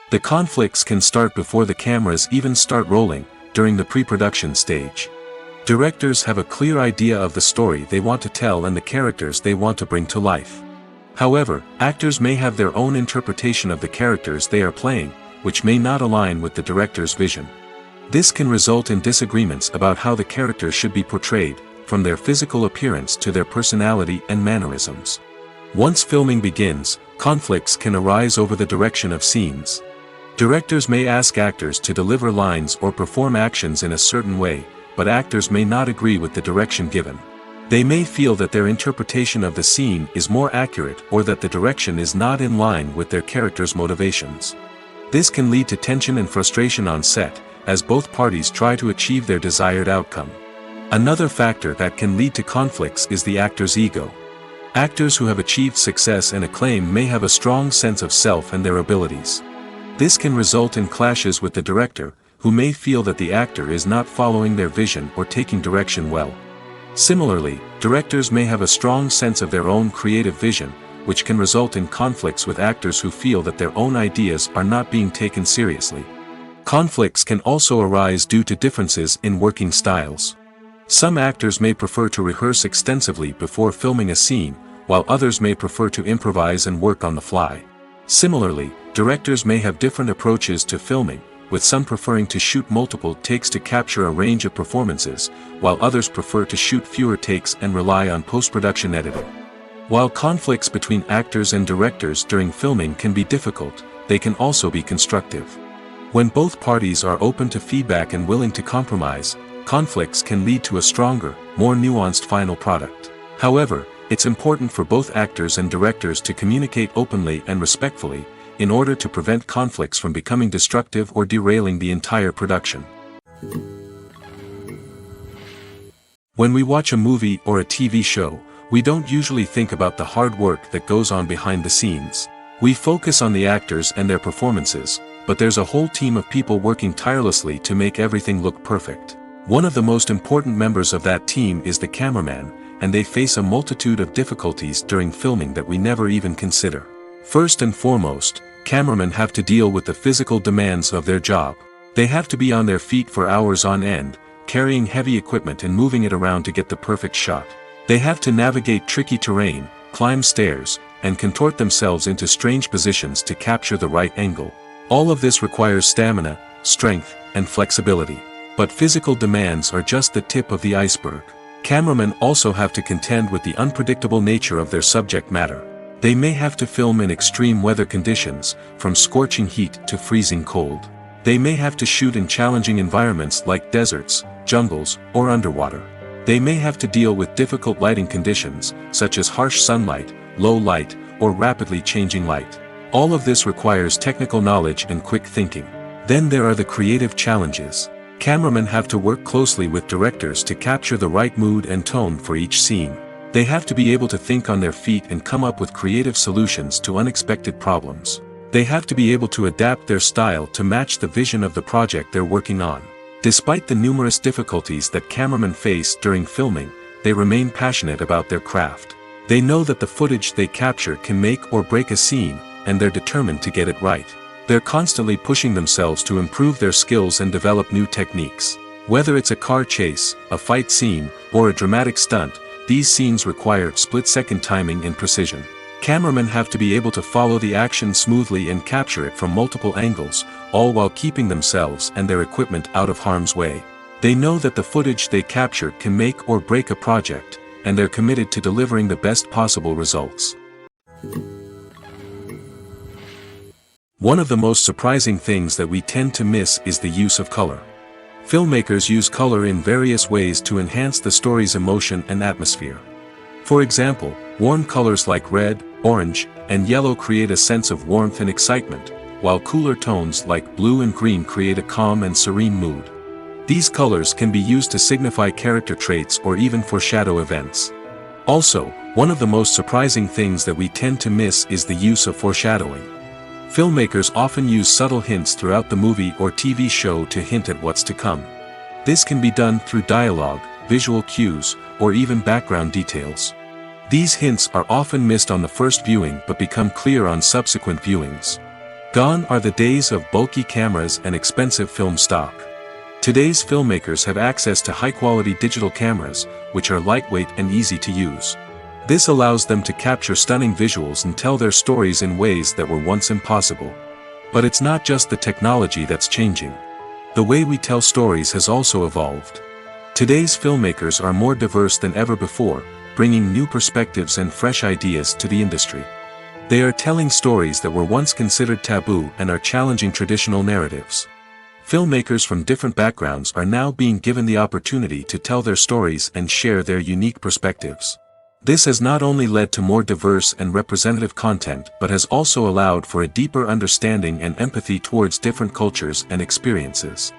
The conflicts can start before the cameras even start rolling, during the pre-production stage. Directors have a clear idea of the story they want to tell and the characters they want to bring to life. However, actors may have their own interpretation of the characters they are playing, which may not align with the director's vision. This can result in disagreements about how the characters should be portrayed, from their physical appearance to their personality and mannerisms. Once filming begins, conflicts can arise over the direction of scenes. Directors may ask actors to deliver lines or perform actions in a certain way, but actors may not agree with the direction given. They may feel that their interpretation of the scene is more accurate or that the direction is not in line with their character's motivations. This can lead to tension and frustration on set, as both parties try to achieve their desired outcome. Another factor that can lead to conflicts is the actor's ego. Actors who have achieved success and acclaim may have a strong sense of self and their abilities. This can result in clashes with the director, who may feel that the actor is not following their vision or taking direction well. Similarly, directors may have a strong sense of their own creative vision, which can result in conflicts with actors who feel that their own ideas are not being taken seriously. Conflicts can also arise due to differences in working styles. Some actors may prefer to rehearse extensively before filming a scene, while others may prefer to improvise and work on the fly. Similarly, directors may have different approaches to filming, with some preferring to shoot multiple takes to capture a range of performances, while others prefer to shoot fewer takes and rely on post-production editing. While conflicts between actors and directors during filming can be difficult, they can also be constructive. When both parties are open to feedback and willing to compromise, conflicts can lead to a stronger, more nuanced final product. However, it's important for both actors and directors to communicate openly and respectfully, in order to prevent conflicts from becoming destructive or derailing the entire production. When we watch a movie or a TV show, we don't usually think about the hard work that goes on behind the scenes. We focus on the actors and their performances, but there's a whole team of people working tirelessly to make everything look perfect. One of the most important members of that team is the cameraman, and they face a multitude of difficulties during filming that we never even consider. First and foremost, cameramen have to deal with the physical demands of their job. They have to be on their feet for hours on end, carrying heavy equipment and moving it around to get the perfect shot. They have to navigate tricky terrain, climb stairs, and contort themselves into strange positions to capture the right angle. All of this requires stamina, strength, and flexibility. But physical demands are just the tip of the iceberg. Cameramen also have to contend with the unpredictable nature of their subject matter. They may have to film in extreme weather conditions, from scorching heat to freezing cold. They may have to shoot in challenging environments like deserts, jungles, or underwater. They may have to deal with difficult lighting conditions, such as harsh sunlight, low light, or rapidly changing light. All of this requires technical knowledge and quick thinking. Then there are the creative challenges. Cameramen have to work closely with directors to capture the right mood and tone for each scene. They have to be able to think on their feet and come up with creative solutions to unexpected problems. They have to be able to adapt their style to match the vision of the project they're working on. Despite the numerous difficulties that cameramen face during filming, they remain passionate about their craft. They know that the footage they capture can make or break a scene, and they're determined to get it right. They're constantly pushing themselves to improve their skills and develop new techniques. Whether it's a car chase, a fight scene, or a dramatic stunt, these scenes require split-second timing and precision. Cameramen have to be able to follow the action smoothly and capture it from multiple angles, all while keeping themselves and their equipment out of harm's way. They know that the footage they capture can make or break a project, and they're committed to delivering the best possible results. One of the most surprising things that we tend to miss is the use of color. Filmmakers use color in various ways to enhance the story's emotion and atmosphere. For example, warm colors like red, orange, and yellow create a sense of warmth and excitement, while cooler tones like blue and green create a calm and serene mood. These colors can be used to signify character traits or even foreshadow events. Also, one of the most surprising things that we tend to miss is the use of foreshadowing. Filmmakers often use subtle hints throughout the movie or TV show to hint at what's to come. This can be done through dialogue, visual cues, or even background details. These hints are often missed on the first viewing but become clear on subsequent viewings. Gone are the days of bulky cameras and expensive film stock. Today's filmmakers have access to high-quality digital cameras, which are lightweight and easy to use. This allows them to capture stunning visuals and tell their stories in ways that were once impossible. But it's not just the technology that's changing. The way we tell stories has also evolved. Today's filmmakers are more diverse than ever before, bringing new perspectives and fresh ideas to the industry. They are telling stories that were once considered taboo and are challenging traditional narratives. Filmmakers from different backgrounds are now being given the opportunity to tell their stories and share their unique perspectives. This has not only led to more diverse and representative content but has also allowed for a deeper understanding and empathy towards different cultures and experiences.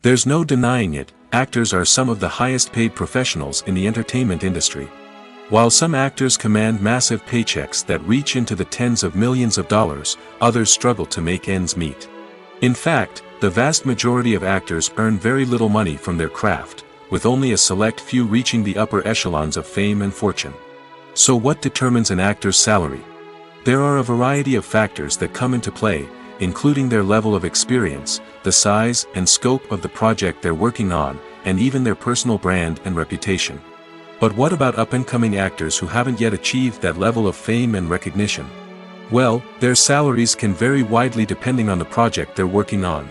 There's no denying it, actors are some of the highest paid professionals in the entertainment industry. While some actors command massive paychecks that reach into the tens of millions of dollars, others struggle to make ends meet. In fact, the vast majority of actors earn very little money from their craft, with only a select few reaching the upper echelons of fame and fortune. So what determines an actor's salary? There are a variety of factors that come into play, including their level of experience, the size and scope of the project they're working on, and even their personal brand and reputation. But what about up-and-coming actors who haven't yet achieved that level of fame and recognition? Well, their salaries can vary widely depending on the project they're working on.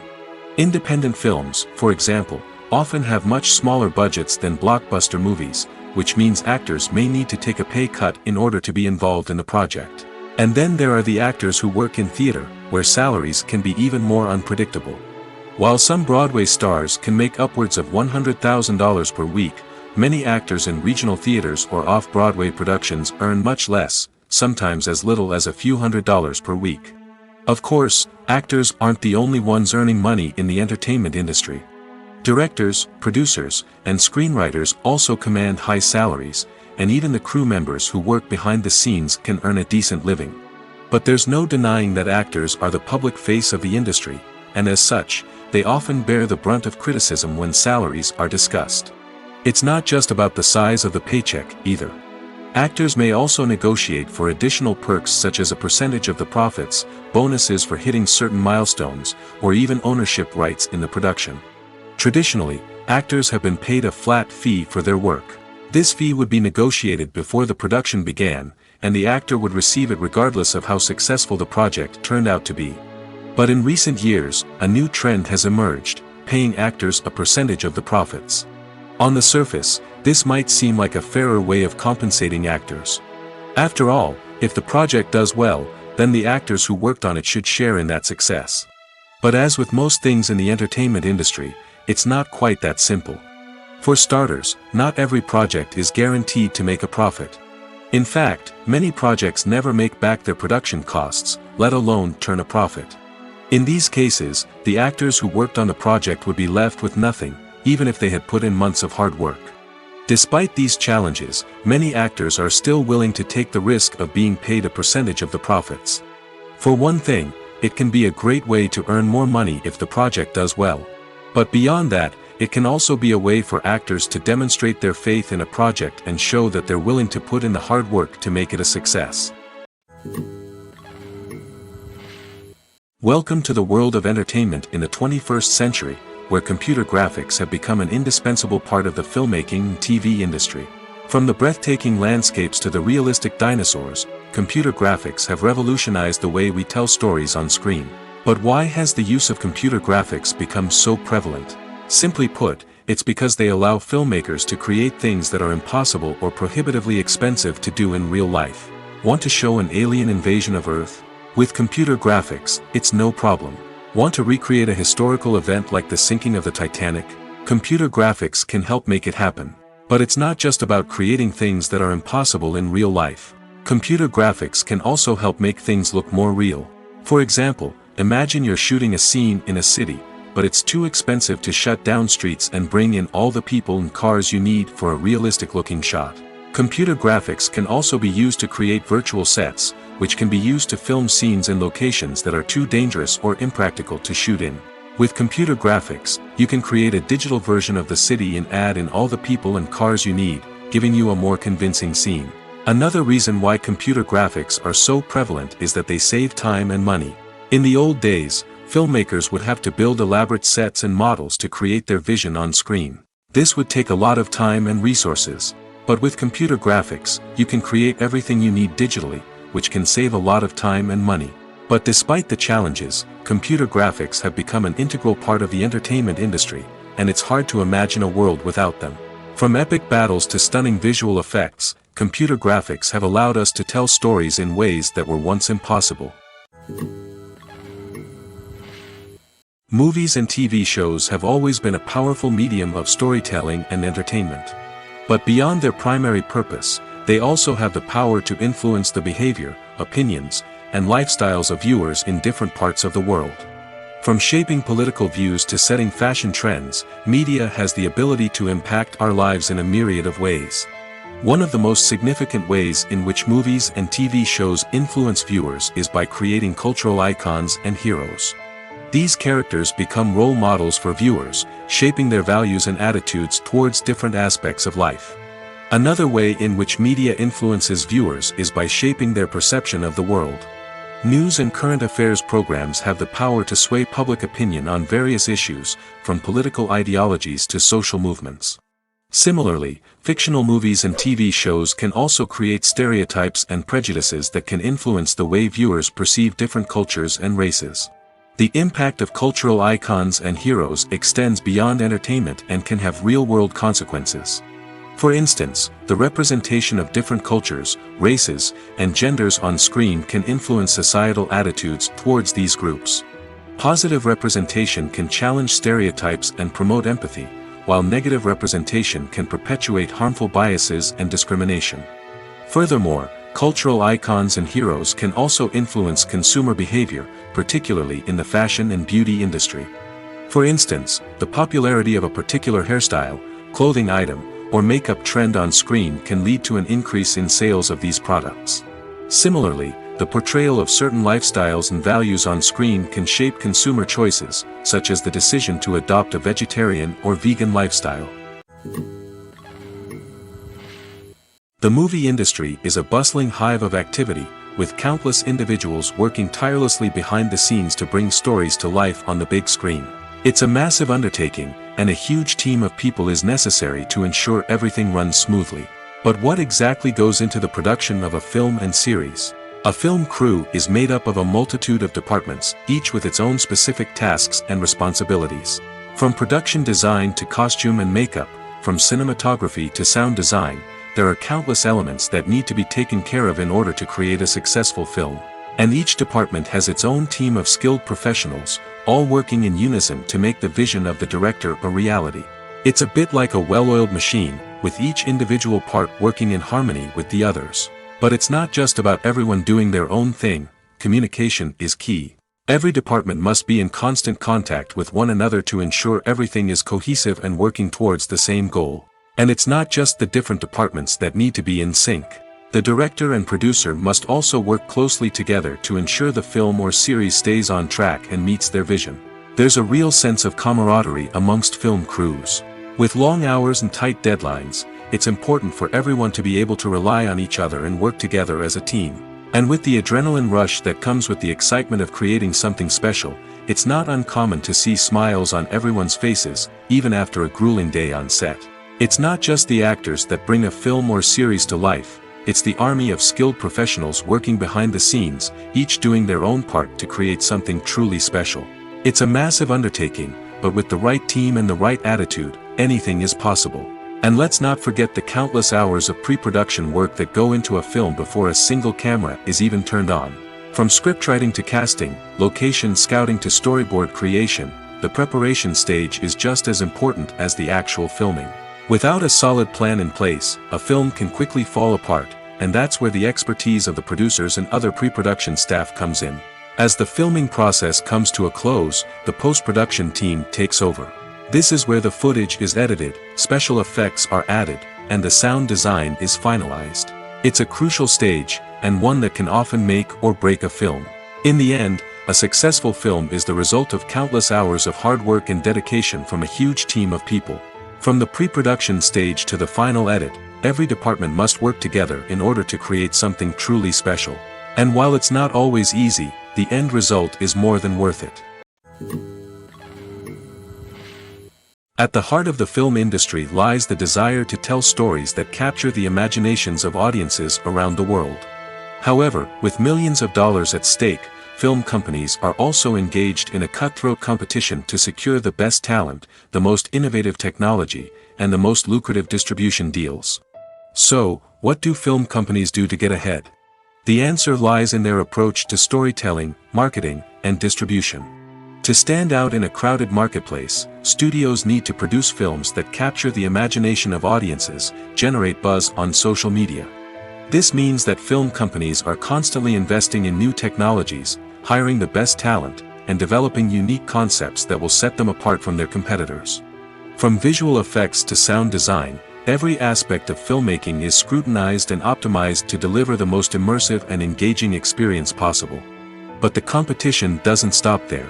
Independent films, for example, often have much smaller budgets than blockbuster movies, which means actors may need to take a pay cut in order to be involved in the project. And then there are the actors who work in theater, where salaries can be even more unpredictable. While some Broadway stars can make upwards of $100,000 per week, many actors in regional theaters or off-Broadway productions earn much less, sometimes as little as a few $100s per week. Of course, actors aren't the only ones earning money in the entertainment industry. Directors, producers, and screenwriters also command high salaries, and even the crew members who work behind the scenes can earn a decent living. But there's no denying that actors are the public face of the industry, and as such, they often bear the brunt of criticism when salaries are discussed. It's not just about the size of the paycheck, either. Actors may also negotiate for additional perks such as a percentage of the profits, bonuses for hitting certain milestones, or even ownership rights in the production. Traditionally, actors have been paid a flat fee for their work. This fee would be negotiated before the production began, and the actor would receive it regardless of how successful the project turned out to be. But in recent years, a new trend has emerged, paying actors a percentage of the profits. On the surface, this might seem like a fairer way of compensating actors. After all, if the project does well, then the actors who worked on it should share in that success. But as with most things in the entertainment industry, it's not quite that simple. For starters, not every project is guaranteed to make a profit. In fact, many projects never make back their production costs, let alone turn a profit. In these cases, the actors who worked on the project would be left with nothing, even if they had put in months of hard work. Despite these challenges, many actors are still willing to take the risk of being paid a percentage of the profits. For one thing, it can be a great way to earn more money if the project does well. But beyond that, it can also be a way for actors to demonstrate their faith in a project and show that they're willing to put in the hard work to make it a success. Welcome to the world of entertainment in the 21st century, where computer graphics have become an indispensable part of the filmmaking and TV industry. From the breathtaking landscapes to the realistic dinosaurs, computer graphics have revolutionized the way we tell stories on screen. But why has the use of computer graphics become so prevalent? Simply put, it's because they allow filmmakers to create things that are impossible or prohibitively expensive to do in real life. Want to show an alien invasion of Earth? With computer graphics, it's no problem. Want to recreate a historical event like the sinking of the Titanic? Computer graphics can help make it happen. But it's not just about creating things that are impossible in real life. Computer graphics can also help make things look more real. For example, imagine you're shooting a scene in a city, but it's too expensive to shut down streets and bring in all the people and cars you need for a realistic-looking shot. Computer graphics can also be used to create virtual sets, which can be used to film scenes in locations that are too dangerous or impractical to shoot in. With computer graphics, you can create a digital version of the city and add in all the people and cars you need, giving you a more convincing scene. Another reason why computer graphics are so prevalent is that they save time and money. In the old days, filmmakers would have to build elaborate sets and models to create their vision on screen. This would take a lot of time and resources. But with computer graphics, you can create everything you need digitally, which can save a lot of time and money. But despite the challenges, computer graphics have become an integral part of the entertainment industry, and it's hard to imagine a world without them. From epic battles to stunning visual effects, computer graphics have allowed us to tell stories in ways that were once impossible. Movies and TV shows have always been a powerful medium of storytelling and entertainment. But beyond their primary purpose, they also have the power to influence the behavior, opinions, and lifestyles of viewers in different parts of the world. From shaping political views to setting fashion trends, media has the ability to impact our lives in a myriad of ways. One of the most significant ways in which movies and TV shows influence viewers is by creating cultural icons and heroes. These characters become role models for viewers, shaping their values and attitudes towards different aspects of life. Another way in which media influences viewers is by shaping their perception of the world. News and current affairs programs have the power to sway public opinion on various issues, from political ideologies to social movements. Similarly, fictional movies and TV shows can also create stereotypes and prejudices that can influence the way viewers perceive different cultures and races. The impact of cultural icons and heroes extends beyond entertainment and can have real-world consequences. For instance, the representation of different cultures, races, and genders on screen can influence societal attitudes towards these groups. Positive representation can challenge stereotypes and promote empathy, while negative representation can perpetuate harmful biases and discrimination. Furthermore, cultural icons and heroes can also influence consumer behavior, particularly in the fashion and beauty industry. For instance, the popularity of a particular hairstyle, clothing item, or makeup trend on screen can lead to an increase in sales of these products. Similarly, the portrayal of certain lifestyles and values on screen can shape consumer choices, such as the decision to adopt a vegetarian or vegan lifestyle. The movie industry is a bustling hive of activity, with countless individuals working tirelessly behind the scenes to bring stories to life on the big screen. It's a massive undertaking, and a huge team of people is necessary to ensure everything runs smoothly. But what exactly goes into the production of a film and series? A film crew is made up of a multitude of departments, each with its own specific tasks and responsibilities. From production design to costume and makeup, from cinematography to sound design, there are countless elements that need to be taken care of in order to create a successful film. And each department has its own team of skilled professionals, all working in unison to make the vision of the director a reality. It's a bit like a well-oiled machine, with each individual part working in harmony with the others. But it's not just about everyone doing their own thing, communication is key. Every department must be in constant contact with one another to ensure everything is cohesive and working towards the same goal. And it's not just the different departments that need to be in sync. The director and producer must also work closely together to ensure the film or series stays on track and meets their vision. There's a real sense of camaraderie amongst film crews. With long hours and tight deadlines, it's important for everyone to be able to rely on each other and work together as a team. And with the adrenaline rush that comes with the excitement of creating something special, it's not uncommon to see smiles on everyone's faces, even after a grueling day on set. It's not just the actors that bring a film or series to life, it's the army of skilled professionals working behind the scenes, each doing their own part to create something truly special. It's a massive undertaking, but with the right team and the right attitude, anything is possible. And let's not forget the countless hours of pre-production work that go into a film before a single camera is even turned on. From scriptwriting to casting, location scouting to storyboard creation, the preparation stage is just as important as the actual filming. Without a solid plan in place, a film can quickly fall apart, and that's where the expertise of the producers and other pre-production staff comes in. As the filming process comes to a close, the post-production team takes over. This is where the footage is edited, special effects are added, and the sound design is finalized. It's a crucial stage, and one that can often make or break a film. In the end, a successful film is the result of countless hours of hard work and dedication from a huge team of people. From the pre-production stage to the final edit, every department must work together in order to create something truly special. And while it's not always easy, the end result is more than worth it. At the heart of the film industry lies the desire to tell stories that capture the imaginations of audiences around the world. However, with millions of dollars at stake, film companies are also engaged in a cutthroat competition to secure the best talent, the most innovative technology, and the most lucrative distribution deals. So, what do film companies do to get ahead? The answer lies in their approach to storytelling, marketing, and distribution. To stand out in a crowded marketplace, studios need to produce films that capture the imagination of audiences, generate buzz on social media. This means that film companies are constantly investing in new technologies, hiring the best talent, and developing unique concepts that will set them apart from their competitors. From visual effects to sound design, every aspect of filmmaking is scrutinized and optimized to deliver the most immersive and engaging experience possible. But the competition doesn't stop there.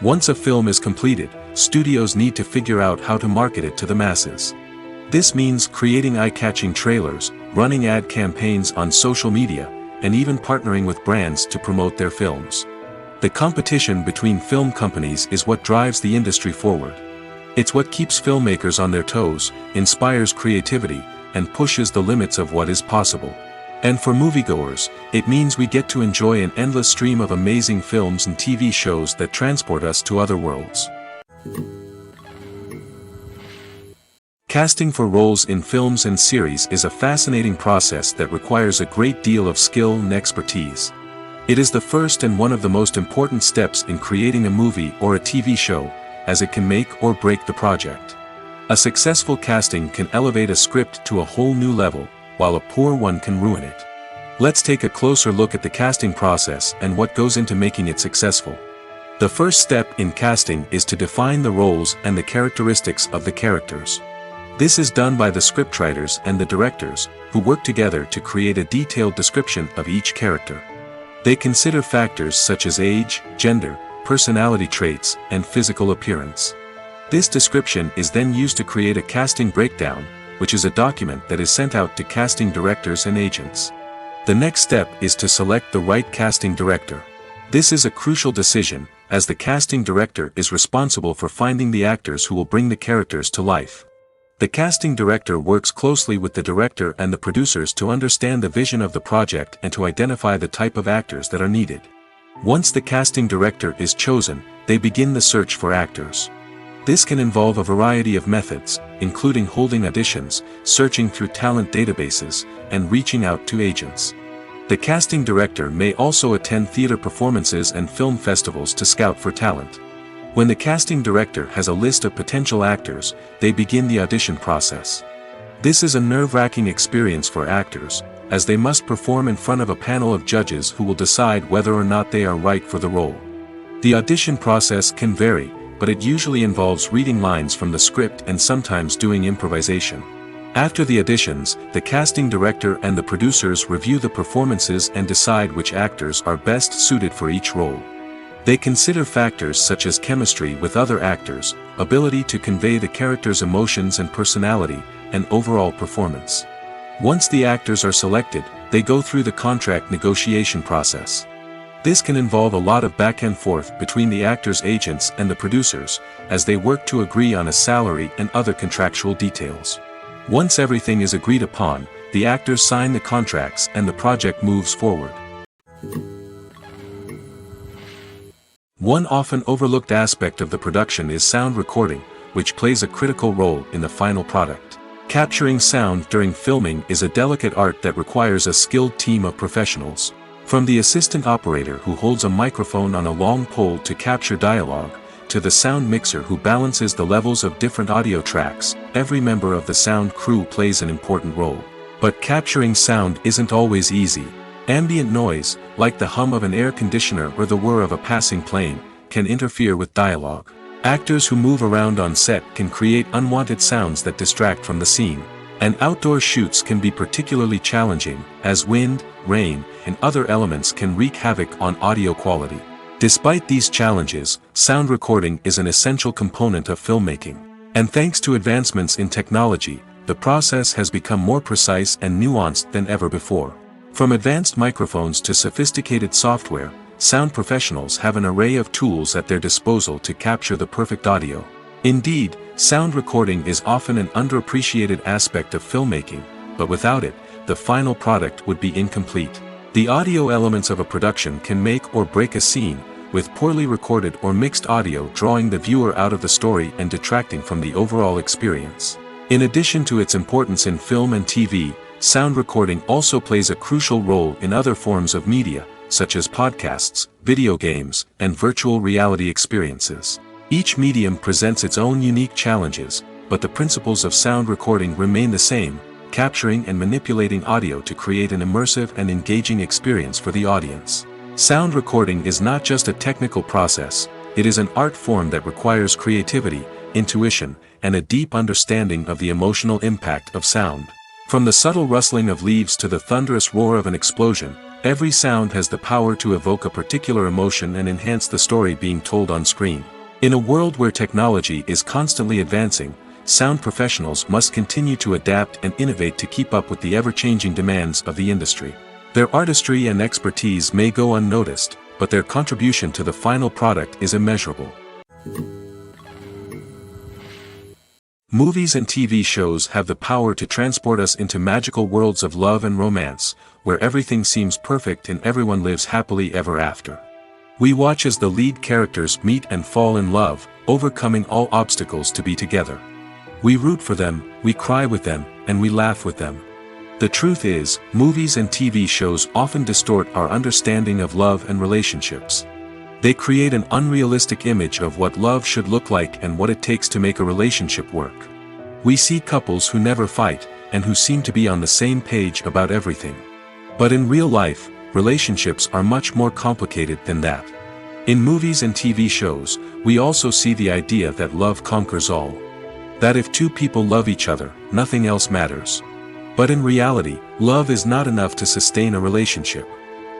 Once a film is completed, studios need to figure out how to market it to the masses. This means creating eye-catching trailers, running ad campaigns on social media, and even partnering with brands to promote their films. The competition between film companies is what drives the industry forward. It's what keeps filmmakers on their toes, inspires creativity, and pushes the limits of what is possible. And for moviegoers, it means we get to enjoy an endless stream of amazing films and TV shows that transport us to other worlds. Casting for roles in films and series is a fascinating process that requires a great deal of skill and expertise. It is the first and one of the most important steps in creating a movie or a TV show, as it can make or break the project. A successful casting can elevate a script to a whole new level, while a poor one can ruin it. Let's take a closer look at the casting process and what goes into making it successful. The first step in casting is to define the roles and the characteristics of the characters. This is done by the scriptwriters and the directors, who work together to create a detailed description of each character. They consider factors such as age, gender, personality traits, and physical appearance. This description is then used to create a casting breakdown, which is a document that is sent out to casting directors and agents. The next step is to select the right casting director. This is a crucial decision, as the casting director is responsible for finding the actors who will bring the characters to life. The casting director works closely with the director and the producers to understand the vision of the project and to identify the type of actors that are needed. Once the casting director is chosen, they begin the search for actors. This can involve a variety of methods, including holding auditions, searching through talent databases, and reaching out to agents. The casting director may also attend theater performances and film festivals to scout for talent. When the casting director has a list of potential actors, they begin the audition process. This is a nerve-wracking experience for actors, as they must perform in front of a panel of judges who will decide whether or not they are right for the role. The audition process can vary, but it usually involves reading lines from the script and sometimes doing improvisation. After the auditions, the casting director and the producers review the performances and decide which actors are best suited for each role. They consider factors such as chemistry with other actors, ability to convey the character's emotions and personality, and overall performance. Once the actors are selected, they go through the contract negotiation process. This can involve a lot of back and forth between the actors' agents and the producers, as they work to agree on a salary and other contractual details. Once everything is agreed upon, the actors sign the contracts and the project moves forward. One often overlooked aspect of the production is sound recording, which plays a critical role in the final product. Capturing sound during filming is a delicate art that requires a skilled team of professionals. From the assistant operator who holds a microphone on a long pole to capture dialogue, to the sound mixer who balances the levels of different audio tracks, every member of the sound crew plays an important role. But capturing sound isn't always easy. Ambient noise, like the hum of an air conditioner or the whir of a passing plane, can interfere with dialogue. Actors who move around on set can create unwanted sounds that distract from the scene. And outdoor shoots can be particularly challenging, as wind, rain, and other elements can wreak havoc on audio quality. Despite these challenges, sound recording is an essential component of filmmaking. And thanks to advancements in technology, the process has become more precise and nuanced than ever before. From advanced microphones to sophisticated software, sound professionals have an array of tools at their disposal to capture the perfect audio. Indeed, sound recording is often an underappreciated aspect of filmmaking, but without it, the final product would be incomplete. The audio elements of a production can make or break a scene, with poorly recorded or mixed audio drawing the viewer out of the story and detracting from the overall experience. In addition to its importance in film and TV, sound recording also plays a crucial role in other forms of media, such as podcasts, video games, and virtual reality experiences. Each medium presents its own unique challenges, but the principles of sound recording remain the same, capturing and manipulating audio to create an immersive and engaging experience for the audience. Sound recording is not just a technical process, it is an art form that requires creativity, intuition, and a deep understanding of the emotional impact of sound. From the subtle rustling of leaves to the thunderous roar of an explosion, every sound has the power to evoke a particular emotion and enhance the story being told on screen. In a world where technology is constantly advancing, sound professionals must continue to adapt and innovate to keep up with the ever-changing demands of the industry. Their artistry and expertise may go unnoticed, but their contribution to the final product is immeasurable. Movies and TV shows have the power to transport us into magical worlds of love and romance, where everything seems perfect and everyone lives happily ever after. We watch as the lead characters meet and fall in love, overcoming all obstacles to be together. We root for them, we cry with them, and we laugh with them. The truth is, movies and TV shows often distort our understanding of love and relationships. They create an unrealistic image of what love should look like and what it takes to make a relationship work. We see couples who never fight, and who seem to be on the same page about everything. But in real life, relationships are much more complicated than that. In movies and TV shows, we also see the idea that love conquers all. That if two people love each other, nothing else matters. But in reality, love is not enough to sustain a relationship.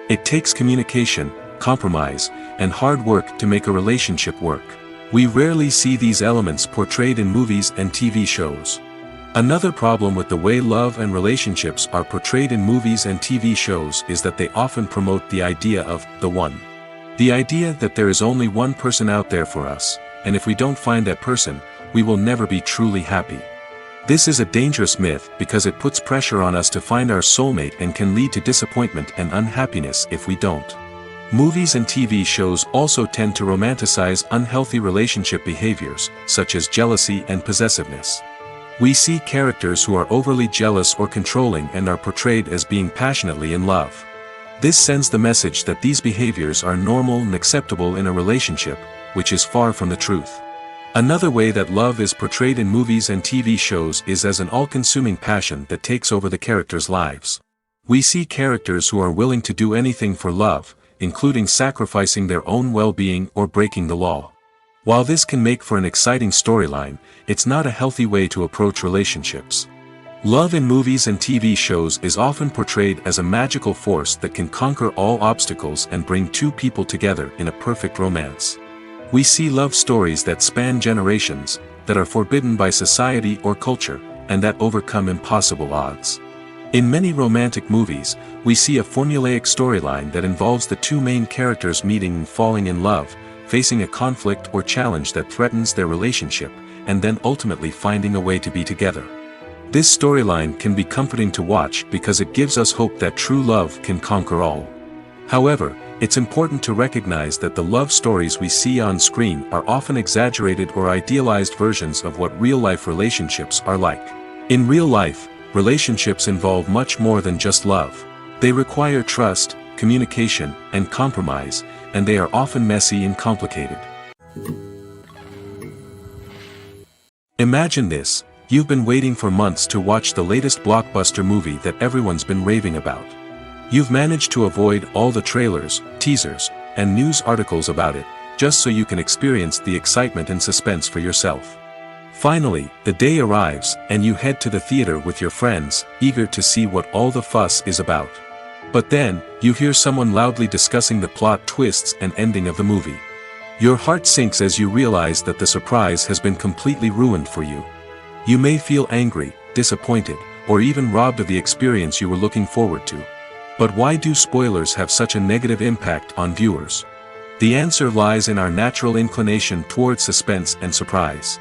It takes communication, compromise, and hard work to make a relationship work. We rarely see these elements portrayed in movies and TV shows. Another problem with the way love and relationships are portrayed in movies and TV shows is that they often promote the idea of the one. The idea that there is only one person out there for us, and if we don't find that person, we will never be truly happy. This is a dangerous myth because it puts pressure on us to find our soulmate and can lead to disappointment and unhappiness if we don't. Movies and TV shows also tend to romanticize unhealthy relationship behaviors, such as jealousy and possessiveness. We see characters who are overly jealous or controlling and are portrayed as being passionately in love. This sends the message that these behaviors are normal and acceptable in a relationship, which is far from the truth. Another way that love is portrayed in movies and TV shows is as an all-consuming passion that takes over the characters' lives. We see characters who are willing to do anything for love, including sacrificing their own well-being or breaking the law. While this can make for an exciting storyline, it's not a healthy way to approach relationships. Love in movies and TV shows is often portrayed as a magical force that can conquer all obstacles and bring two people together in a perfect romance. We see love stories that span generations, that are forbidden by society or culture, and that overcome impossible odds. In many romantic movies, we see a formulaic storyline that involves the two main characters meeting and falling in love, facing a conflict or challenge that threatens their relationship, and then ultimately finding a way to be together. This storyline can be comforting to watch because it gives us hope that true love can conquer all. However, it's important to recognize that the love stories we see on screen are often exaggerated or idealized versions of what real-life relationships are like. In real life, relationships involve much more than just love. They require trust, communication, and compromise, and they are often messy and complicated. Imagine this: you've been waiting for months to watch the latest blockbuster movie that everyone's been raving about. You've managed to avoid all the trailers, teasers, and news articles about it, just so you can experience the excitement and suspense for yourself. Finally, the day arrives, and you head to the theater with your friends, eager to see what all the fuss is about. But then, you hear someone loudly discussing the plot twists and ending of the movie. Your heart sinks as you realize that the surprise has been completely ruined for you. You may feel angry, disappointed, or even robbed of the experience you were looking forward to. But why do spoilers have such a negative impact on viewers? The answer lies in our natural inclination toward suspense and surprise.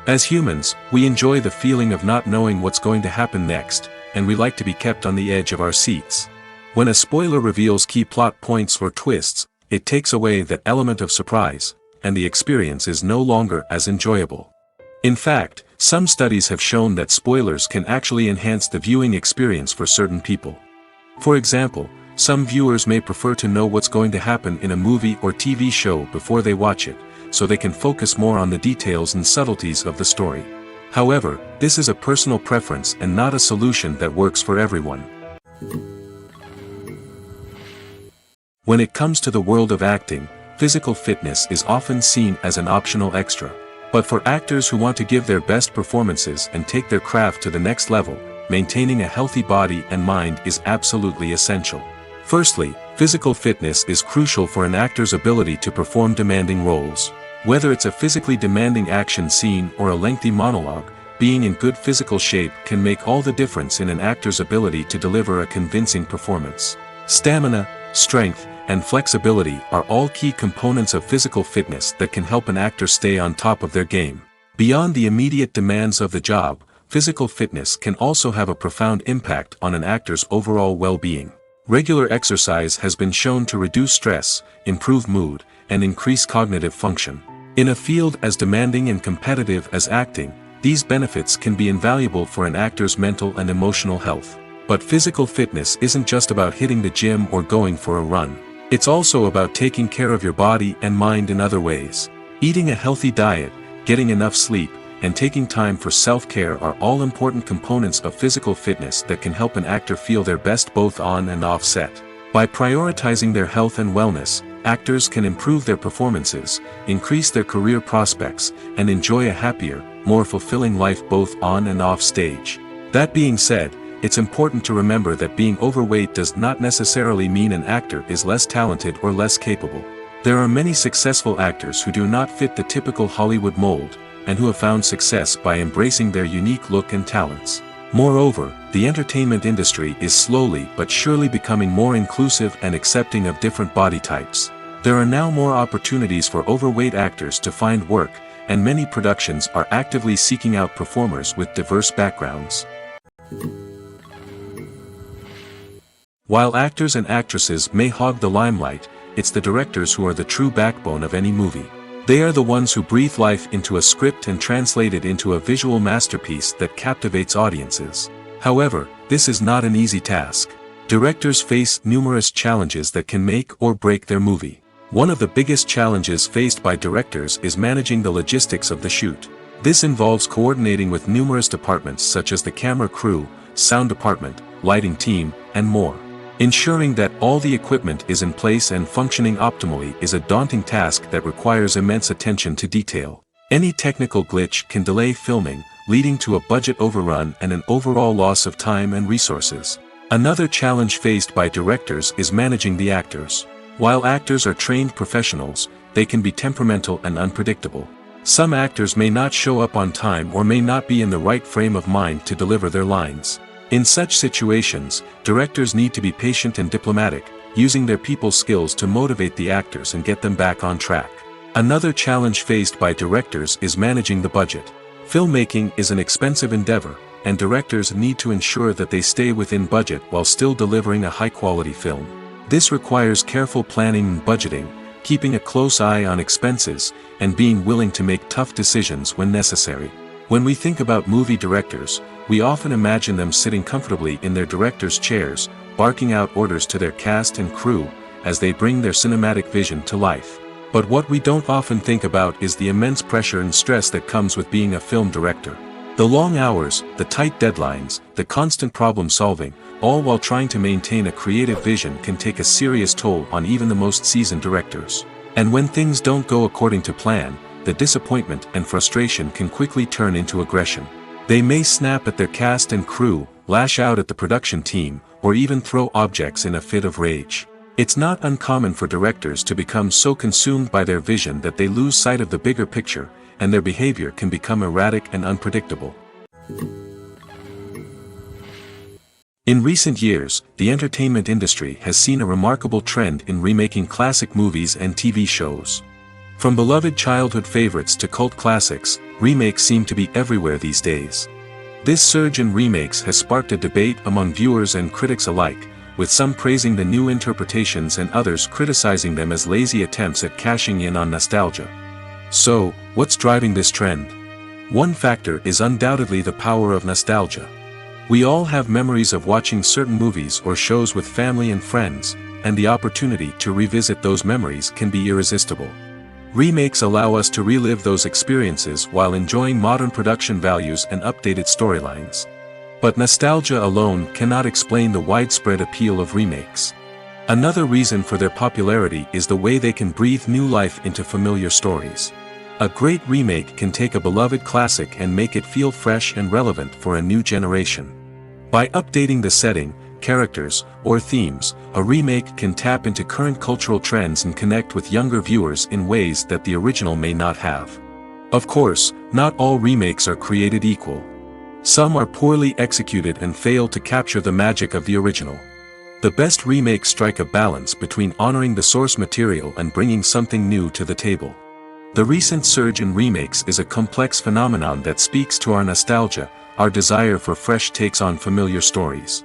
As humans, we enjoy the feeling of not knowing what's going to happen next, and we like to be kept on the edge of our seats. When a spoiler reveals key plot points or twists, it takes away that element of surprise, and the experience is no longer as enjoyable. In fact, some studies have shown that spoilers can actually enhance the viewing experience for certain people. For example, some viewers may prefer to know what's going to happen in a movie or TV show before they watch it, so they can focus more on the details and subtleties of the story. However, this is a personal preference and not a solution that works for everyone. When it comes to the world of acting, physical fitness is often seen as an optional extra. But for actors who want to give their best performances and take their craft to the next level, maintaining a healthy body and mind is absolutely essential. Firstly, physical fitness is crucial for an actor's ability to perform demanding roles. Whether it's a physically demanding action scene or a lengthy monologue, being in good physical shape can make all the difference in an actor's ability to deliver a convincing performance. Stamina, strength, and flexibility are all key components of physical fitness that can help an actor stay on top of their game. Beyond the immediate demands of the job, physical fitness can also have a profound impact on an actor's overall well-being. Regular exercise has been shown to reduce stress, improve mood, and increase cognitive function. In a field as demanding and competitive as acting, these benefits can be invaluable for an actor's mental and emotional health. But physical fitness isn't just about hitting the gym or going for a run. It's also about taking care of your body and mind in other ways. Eating a healthy diet, getting enough sleep, and taking time for self-care are all important components of physical fitness that can help an actor feel their best both on and off set. By prioritizing their health and wellness, actors can improve their performances, increase their career prospects, and enjoy a happier, more fulfilling life both on and off stage. That being said, it's important to remember that being overweight does not necessarily mean an actor is less talented or less capable. There are many successful actors who do not fit the typical Hollywood mold, and who have found success by embracing their unique look and talents. Moreover, the entertainment industry is slowly but surely becoming more inclusive and accepting of different body types. There are now more opportunities for overweight actors to find work, and many productions are actively seeking out performers with diverse backgrounds. While actors and actresses may hog the limelight, it's the directors who are the true backbone of any movie. They are the ones who breathe life into a script and translate it into a visual masterpiece that captivates audiences. However, this is not an easy task. Directors face numerous challenges that can make or break their movie. One of the biggest challenges faced by directors is managing the logistics of the shoot. This involves coordinating with numerous departments such as the camera crew, sound department, lighting team, and more. Ensuring that all the equipment is in place and functioning optimally is a daunting task that requires immense attention to detail. Any technical glitch can delay filming, leading to a budget overrun and an overall loss of time and resources. Another challenge faced by directors is managing the actors. While actors are trained professionals, they can be temperamental and unpredictable. Some actors may not show up on time or may not be in the right frame of mind to deliver their lines. In such situations, directors need to be patient and diplomatic, using their people skills to motivate the actors and get them back on track. Another challenge faced by directors is managing the budget. Filmmaking is an expensive endeavor, and directors need to ensure that they stay within budget while still delivering a high-quality film. This requires careful planning and budgeting, keeping a close eye on expenses, and being willing to make tough decisions when necessary. When we think about movie directors, we often imagine them sitting comfortably in their director's chairs, barking out orders to their cast and crew, as they bring their cinematic vision to life. But what we don't often think about is the immense pressure and stress that comes with being a film director. The long hours, the tight deadlines, the constant problem solving, all while trying to maintain a creative vision can take a serious toll on even the most seasoned directors. And when things don't go according to plan, the disappointment and frustration can quickly turn into aggression. They may snap at their cast and crew, lash out at the production team, or even throw objects in a fit of rage. It's not uncommon for directors to become so consumed by their vision that they lose sight of the bigger picture, and their behavior can become erratic and unpredictable. In recent years, the entertainment industry has seen a remarkable trend in remaking classic movies and TV shows. From beloved childhood favorites to cult classics, remakes seem to be everywhere these days. This surge in remakes has sparked a debate among viewers and critics alike, with some praising the new interpretations and others criticizing them as lazy attempts at cashing in on nostalgia. So, what's driving this trend? One factor is undoubtedly the power of nostalgia. We all have memories of watching certain movies or shows with family and friends, and the opportunity to revisit those memories can be irresistible. Remakes allow us to relive those experiences while enjoying modern production values and updated storylines. But nostalgia alone cannot explain the widespread appeal of remakes. Another reason for their popularity is the way they can breathe new life into familiar stories. A great remake can take a beloved classic and make it feel fresh and relevant for a new generation. By updating the setting, characters, or themes, a remake can tap into current cultural trends and connect with younger viewers in ways that the original may not have. Of course, not all remakes are created equal. Some are poorly executed and fail to capture the magic of the original. The best remakes strike a balance between honoring the source material and bringing something new to the table. The recent surge in remakes is a complex phenomenon that speaks to our nostalgia, our desire for fresh takes on familiar stories.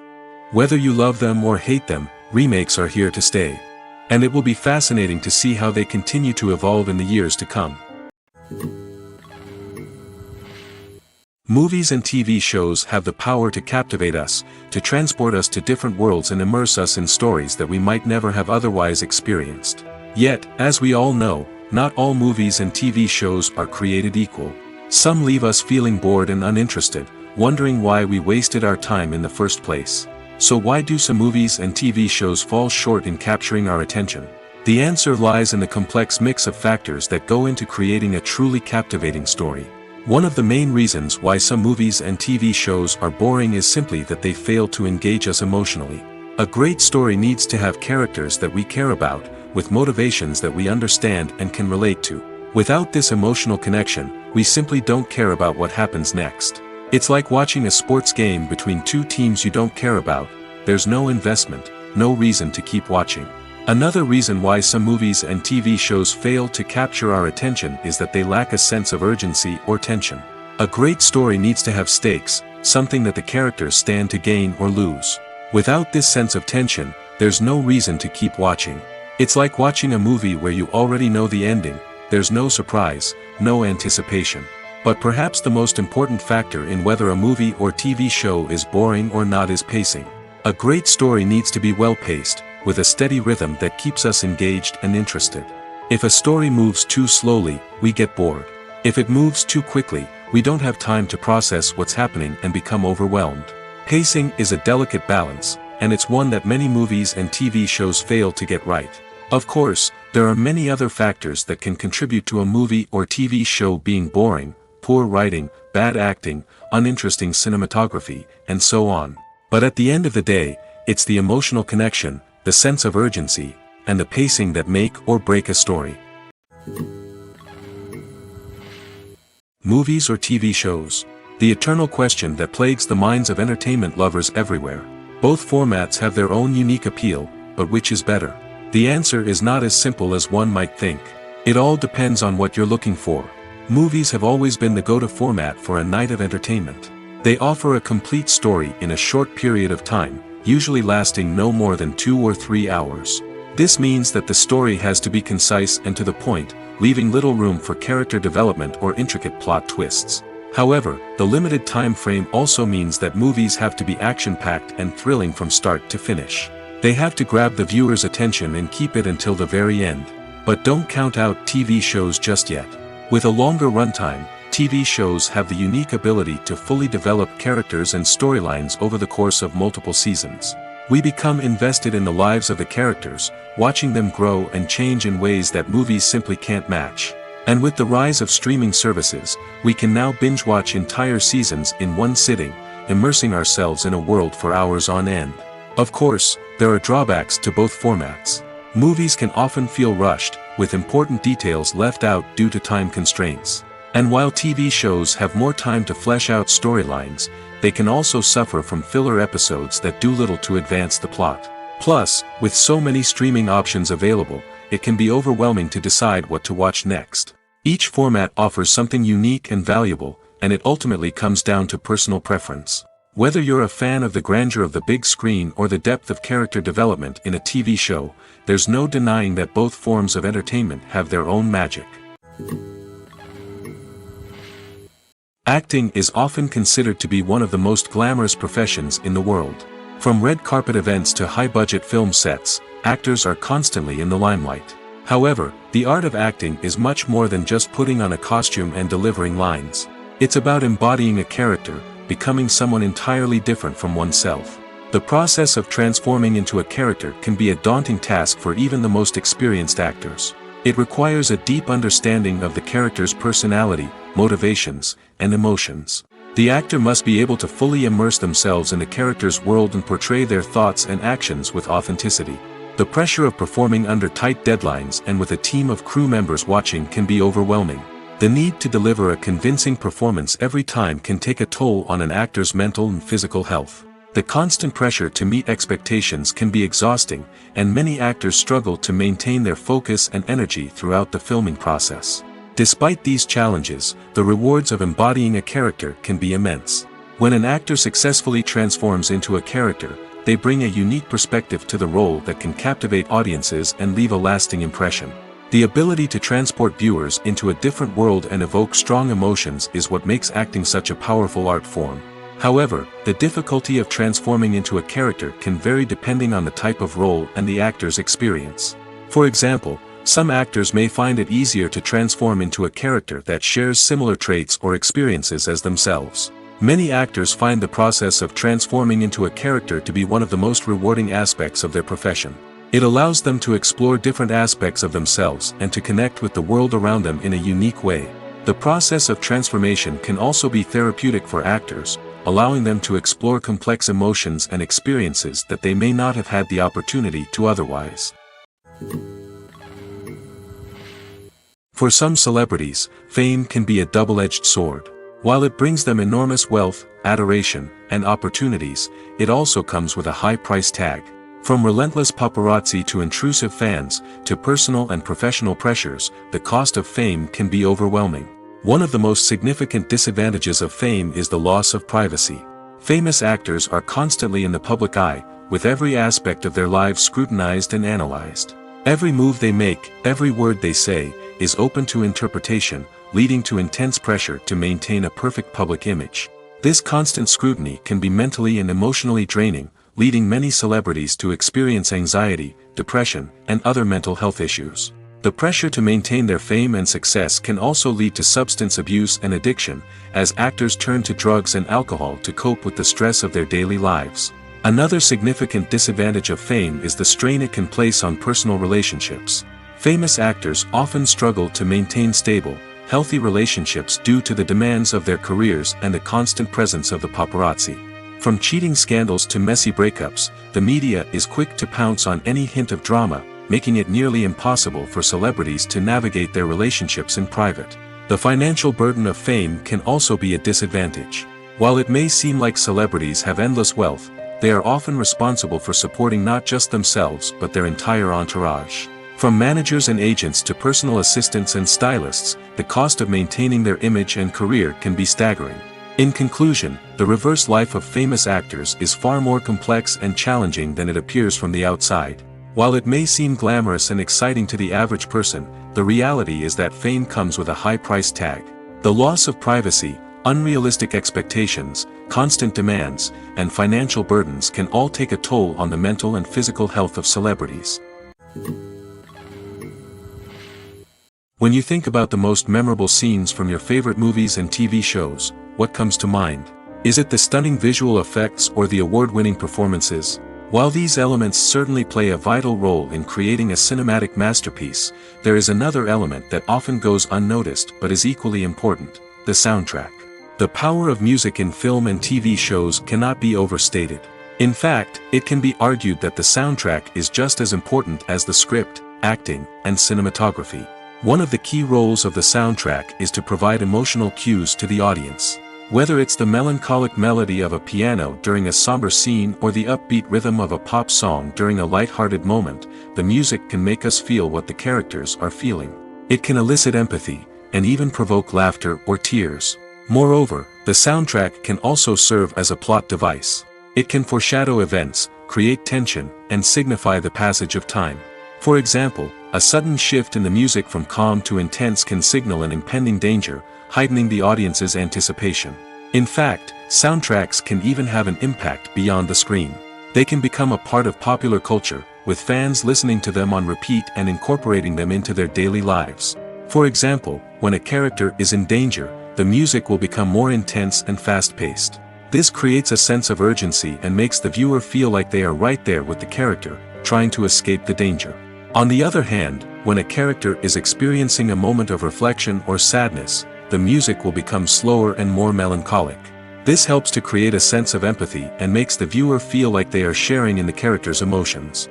Whether you love them or hate them, remakes are here to stay. And it will be fascinating to see how they continue to evolve in the years to come. Movies and TV shows have the power to captivate us, to transport us to different worlds and immerse us in stories that we might never have otherwise experienced. Yet, as we all know, not all movies and TV shows are created equal. Some leave us feeling bored and uninterested, wondering why we wasted our time in the first place. So why do some movies and TV shows fall short in capturing our attention? The answer lies in the complex mix of factors that go into creating a truly captivating story. One of the main reasons why some movies and TV shows are boring is simply that they fail to engage us emotionally. A great story needs to have characters that we care about, with motivations that we understand and can relate to. Without this emotional connection, we simply don't care about what happens next. It's like watching a sports game between two teams you don't care about. There's no investment, no reason to keep watching. Another reason why some movies and TV shows fail to capture our attention is that they lack a sense of urgency or tension. A great story needs to have stakes, something that the characters stand to gain or lose. Without this sense of tension, there's no reason to keep watching. It's like watching a movie where you already know the ending. There's no surprise, no anticipation. But perhaps the most important factor in whether a movie or TV show is boring or not is pacing. A great story needs to be well-paced, with a steady rhythm that keeps us engaged and interested. If a story moves too slowly, we get bored. If it moves too quickly, we don't have time to process what's happening and become overwhelmed. Pacing is a delicate balance, and it's one that many movies and TV shows fail to get right. Of course, there are many other factors that can contribute to a movie or TV show being boring: poor writing, bad acting, uninteresting cinematography, and so on. But at the end of the day, it's the emotional connection, the sense of urgency, and the pacing that make or break a story. Movies or TV shows? The eternal question that plagues the minds of entertainment lovers everywhere. Both formats have their own unique appeal, but which is better? The answer is not as simple as one might think. It all depends on what you're looking for. Movies have always been the go-to format for a night of entertainment. They offer a complete story in a short period of time, usually lasting no more than 2 or 3 hours. This means that the story has to be concise and to the point, leaving little room for character development or intricate plot twists. However, the limited time frame also means that movies have to be action-packed and thrilling from start to finish. They have to grab the viewer's attention and keep it until the very end. But don't count out TV shows just yet. With a longer runtime, TV shows have the unique ability to fully develop characters and storylines over the course of multiple seasons. We become invested in the lives of the characters, watching them grow and change in ways that movies simply can't match. And with the rise of streaming services, we can now binge-watch entire seasons in one sitting, immersing ourselves in a world for hours on end. Of course, there are drawbacks to both formats. Movies can often feel rushed, with important details left out due to time constraints. And while TV shows have more time to flesh out storylines, they can also suffer from filler episodes that do little to advance the plot. Plus, with so many streaming options available, it can be overwhelming to decide what to watch next. Each format offers something unique and valuable, and it ultimately comes down to personal preference. Whether you're a fan of the grandeur of the big screen or the depth of character development in a TV show, there's no denying that both forms of entertainment have their own magic. Acting is often considered to be one of the most glamorous professions in the world. From red carpet events to high-budget film sets, actors are constantly in the limelight. However, the art of acting is much more than just putting on a costume and delivering lines. It's about embodying a character, becoming someone entirely different from oneself. The process of transforming into a character can be a daunting task for even the most experienced actors. It requires a deep understanding of the character's personality, motivations, and emotions. The actor must be able to fully immerse themselves in the character's world and portray their thoughts and actions with authenticity. The pressure of performing under tight deadlines and with a team of crew members watching can be overwhelming. The need to deliver a convincing performance every time can take a toll on an actor's mental and physical health. The constant pressure to meet expectations can be exhausting, and many actors struggle to maintain their focus and energy throughout the filming process. Despite these challenges, the rewards of embodying a character can be immense. When an actor successfully transforms into a character, they bring a unique perspective to the role that can captivate audiences and leave a lasting impression. The ability to transport viewers into a different world and evoke strong emotions is what makes acting such a powerful art form. However, the difficulty of transforming into a character can vary depending on the type of role and the actor's experience. For example, some actors may find it easier to transform into a character that shares similar traits or experiences as themselves. Many actors find the process of transforming into a character to be one of the most rewarding aspects of their profession. It allows them to explore different aspects of themselves and to connect with the world around them in a unique way. The process of transformation can also be therapeutic for actors, allowing them to explore complex emotions and experiences that they may not have had the opportunity to otherwise. For some celebrities, fame can be a double-edged sword. While it brings them enormous wealth, adoration, and opportunities, it also comes with a high price tag. From relentless paparazzi to intrusive fans, to personal and professional pressures, the cost of fame can be overwhelming. One of the most significant disadvantages of fame is the loss of privacy. Famous actors are constantly in the public eye, with every aspect of their lives scrutinized and analyzed. Every move they make, every word they say, is open to interpretation, leading to intense pressure to maintain a perfect public image. This constant scrutiny can be mentally and emotionally draining, leading many celebrities to experience anxiety, depression, and other mental health issues. The pressure to maintain their fame and success can also lead to substance abuse and addiction, as actors turn to drugs and alcohol to cope with the stress of their daily lives. Another significant disadvantage of fame is the strain it can place on personal relationships. Famous actors often struggle to maintain stable, healthy relationships due to the demands of their careers and the constant presence of the paparazzi. From cheating scandals to messy breakups, the media is quick to pounce on any hint of drama, making it nearly impossible for celebrities to navigate their relationships in private. The financial burden of fame can also be a disadvantage. While it may seem like celebrities have endless wealth, they are often responsible for supporting not just themselves but their entire entourage. From managers and agents to personal assistants and stylists, the cost of maintaining their image and career can be staggering. In conclusion, the reverse life of famous actors is far more complex and challenging than it appears from the outside. While it may seem glamorous and exciting to the average person, the reality is that fame comes with a high price tag. The loss of privacy, unrealistic expectations, constant demands, and financial burdens can all take a toll on the mental and physical health of celebrities. When you think about the most memorable scenes from your favorite movies and TV shows, what comes to mind? Is it the stunning visual effects or the award-winning performances? While these elements certainly play a vital role in creating a cinematic masterpiece, there is another element that often goes unnoticed but is equally important: the soundtrack. The power of music in film and TV shows cannot be overstated. In fact, it can be argued that the soundtrack is just as important as the script, acting, and cinematography. One of the key roles of the soundtrack is to provide emotional cues to the audience. Whether it's the melancholic melody of a piano during a somber scene or the upbeat rhythm of a pop song during a light-hearted moment, the music can make us feel what the characters are feeling. It can elicit empathy, and even provoke laughter or tears. Moreover, the soundtrack can also serve as a plot device. It can foreshadow events, create tension, and signify the passage of time. For example, a sudden shift in the music from calm to intense can signal an impending danger, heightening the audience's anticipation. In fact, soundtracks can even have an impact beyond the screen. They can become a part of popular culture, with fans listening to them on repeat and incorporating them into their daily lives. For example, when a character is in danger, the music will become more intense and fast-paced. This creates a sense of urgency and makes the viewer feel like they are right there with the character, trying to escape the danger. On the other hand, when a character is experiencing a moment of reflection or sadness, the music will become slower and more melancholic. This helps to create a sense of empathy and makes the viewer feel like they are sharing in the character's emotions.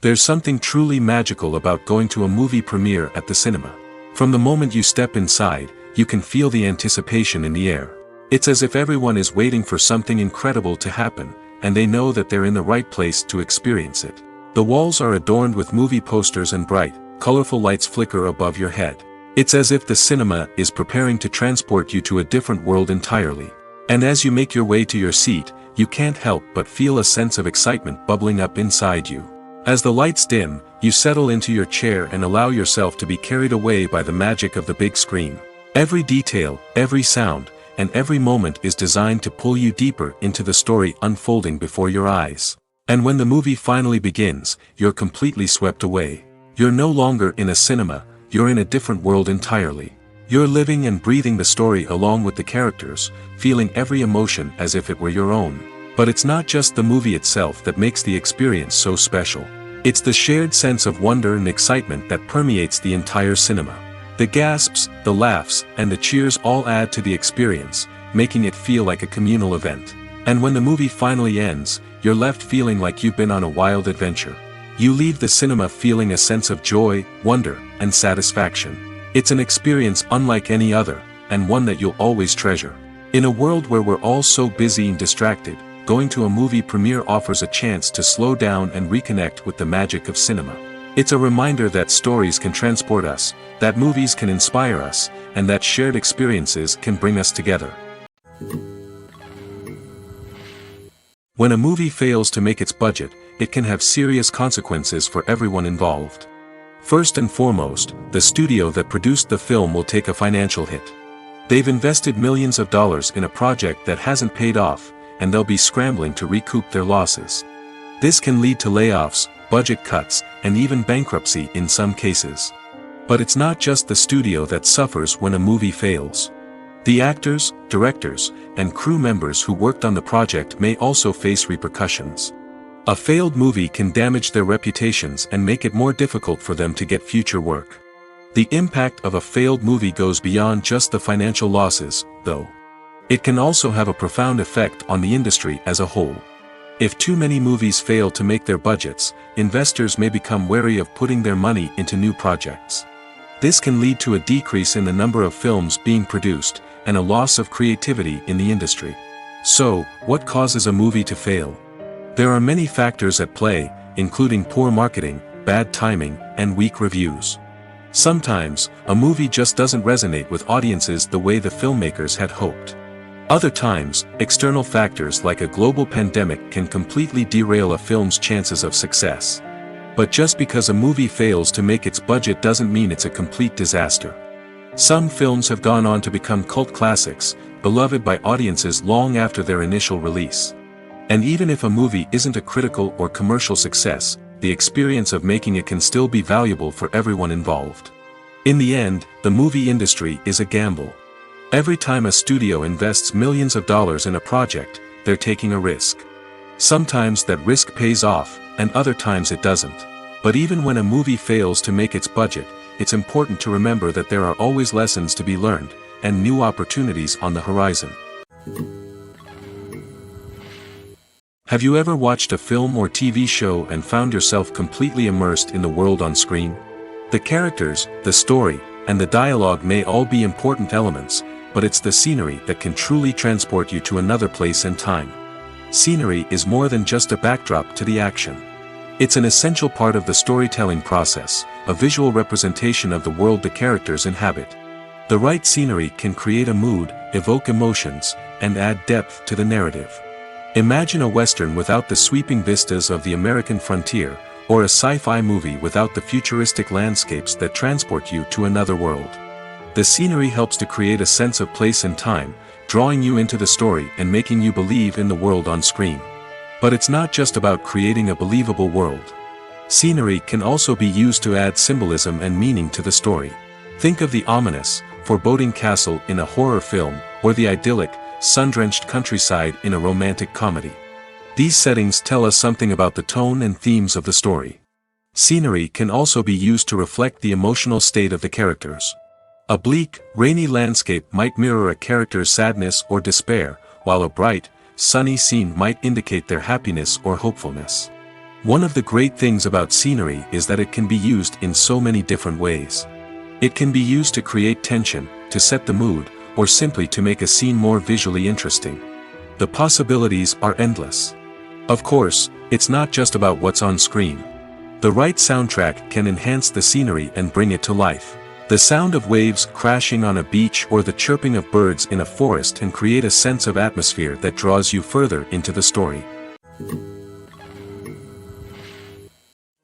There's something truly magical about going to a movie premiere at the cinema. From the moment you step inside, you can feel the anticipation in the air. It's as if everyone is waiting for something incredible to happen, and they know that they're in the right place to experience it. The walls are adorned with movie posters and bright, colorful lights flicker above your head. It's as if the cinema is preparing to transport you to a different world entirely. And as you make your way to your seat, you can't help but feel a sense of excitement bubbling up inside you. As the lights dim, you settle into your chair and allow yourself to be carried away by the magic of the big screen. Every detail, every sound, and every moment is designed to pull you deeper into the story unfolding before your eyes. And when the movie finally begins, you're completely swept away. You're no longer in a cinema, you're in a different world entirely. You're living and breathing the story along with the characters, feeling every emotion as if it were your own. But it's not just the movie itself that makes the experience so special. It's the shared sense of wonder and excitement that permeates the entire cinema. The gasps, the laughs, and the cheers all add to the experience, making it feel like a communal event. And when the movie finally ends, you're left feeling like you've been on a wild adventure. You leave the cinema feeling a sense of joy, wonder, and satisfaction. It's an experience unlike any other, and one that you'll always treasure. In a world where we're all so busy and distracted, going to a movie premiere offers a chance to slow down and reconnect with the magic of cinema. It's a reminder that stories can transport us, that movies can inspire us, and that shared experiences can bring us together. When a movie fails to make its budget, it can have serious consequences for everyone involved. First and foremost, the studio that produced the film will take a financial hit. They've invested millions of dollars in a project that hasn't paid off, and they'll be scrambling to recoup their losses. This can lead to layoffs, budget cuts, and even bankruptcy in some cases. But it's not just the studio that suffers when a movie fails. The actors, directors, and crew members who worked on the project may also face repercussions. A failed movie can damage their reputations and make it more difficult for them to get future work. The impact of a failed movie goes beyond just the financial losses, though. It can also have a profound effect on the industry as a whole. If too many movies fail to make their budgets, investors may become wary of putting their money into new projects. This can lead to a decrease in the number of films being produced, and a loss of creativity in the industry. So, what causes a movie to fail? There are many factors at play, including poor marketing, bad timing, and weak reviews. Sometimes, a movie just doesn't resonate with audiences the way the filmmakers had hoped. Other times, external factors like a global pandemic can completely derail a film's chances of success. But just because a movie fails to make its budget doesn't mean it's a complete disaster. Some films have gone on to become cult classics, beloved by audiences long after their initial release. And even if a movie isn't a critical or commercial success, the experience of making it can still be valuable for everyone involved. In the end, the movie industry is a gamble. Every time a studio invests millions of dollars in a project, they're taking a risk. Sometimes that risk pays off, and other times it doesn't. But even when a movie fails to make its budget, it's important to remember that there are always lessons to be learned, and new opportunities on the horizon. Have you ever watched a film or TV show and found yourself completely immersed in the world on screen? The characters, the story, and the dialogue may all be important elements, but it's the scenery that can truly transport you to another place and time. Scenery is more than just a backdrop to the action. It's an essential part of the storytelling process, a visual representation of the world the characters inhabit. The right scenery can create a mood, evoke emotions, and add depth to the narrative. Imagine a Western without the sweeping vistas of the American frontier, or a sci-fi movie without the futuristic landscapes that transport you to another world. The scenery helps to create a sense of place and time, drawing you into the story and making you believe in the world on screen. But it's not just about creating a believable world. Scenery can also be used to add symbolism and meaning to the story. Think of the ominous, foreboding castle in a horror film, or the idyllic, sun-drenched countryside in a romantic comedy. These settings tell us something about the tone and themes of the story. Scenery can also be used to reflect the emotional state of the characters. A bleak, rainy landscape might mirror a character's sadness or despair, while a bright, sunny scene might indicate their happiness or hopefulness. One of the great things about scenery is that it can be used in so many different ways. It can be used to create tension, to set the mood, or simply to make a scene more visually interesting. The possibilities are endless. Of course, it's not just about what's on screen. The right soundtrack can enhance the scenery and bring it to life. The sound of waves crashing on a beach or the chirping of birds in a forest can create a sense of atmosphere that draws you further into the story.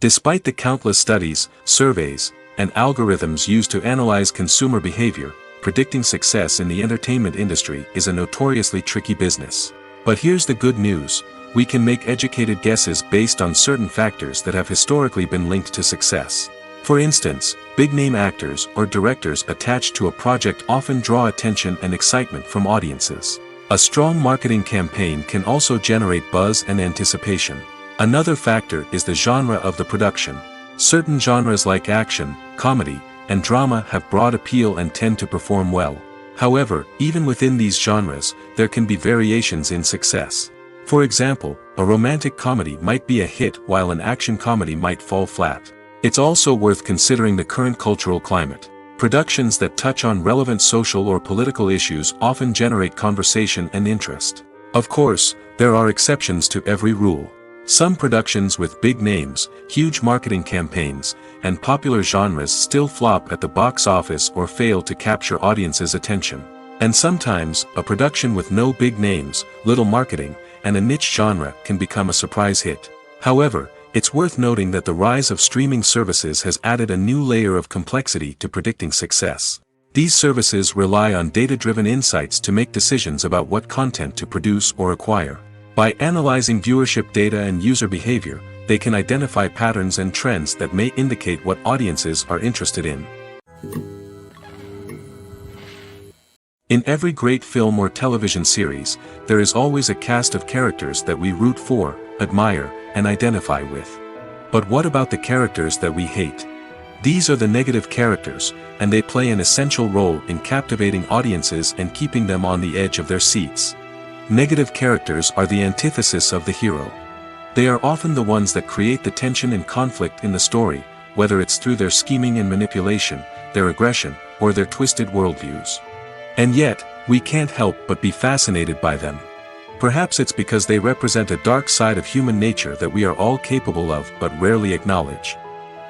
Despite the countless studies, surveys, and algorithms used to analyze consumer behavior, predicting success in the entertainment industry is a notoriously tricky business. But here's the good news: we can make educated guesses based on certain factors that have historically been linked to success. For instance, big-name actors or directors attached to a project often draw attention and excitement from audiences. A strong marketing campaign can also generate buzz and anticipation. Another factor is the genre of the production. Certain genres like action, comedy, and drama have broad appeal and tend to perform well. However, even within these genres, there can be variations in success. For example, a romantic comedy might be a hit while an action comedy might fall flat. It's also worth considering the current cultural climate. Productions that touch on relevant social or political issues often generate conversation and interest. Of course, there are exceptions to every rule. Some productions with big names, huge marketing campaigns, and popular genres still flop at the box office or fail to capture audiences' attention. And sometimes, a production with no big names, little marketing, and a niche genre can become a surprise hit. However, it's worth noting that the rise of streaming services has added a new layer of complexity to predicting success. These services rely on data-driven insights to make decisions about what content to produce or acquire. By analyzing viewership data and user behavior, they can identify patterns and trends that may indicate what audiences are interested in. In every great film or television series, there is always a cast of characters that we root for, admire, and identify with. But what about the characters that we hate? These are the negative characters, and they play an essential role in captivating audiences and keeping them on the edge of their seats. Negative characters are the antithesis of the hero. They are often the ones that create the tension and conflict in the story, whether it's through their scheming and manipulation, their aggression, or their twisted worldviews. And yet, we can't help but be fascinated by them. Perhaps it's because they represent a dark side of human nature that we are all capable of but rarely acknowledge.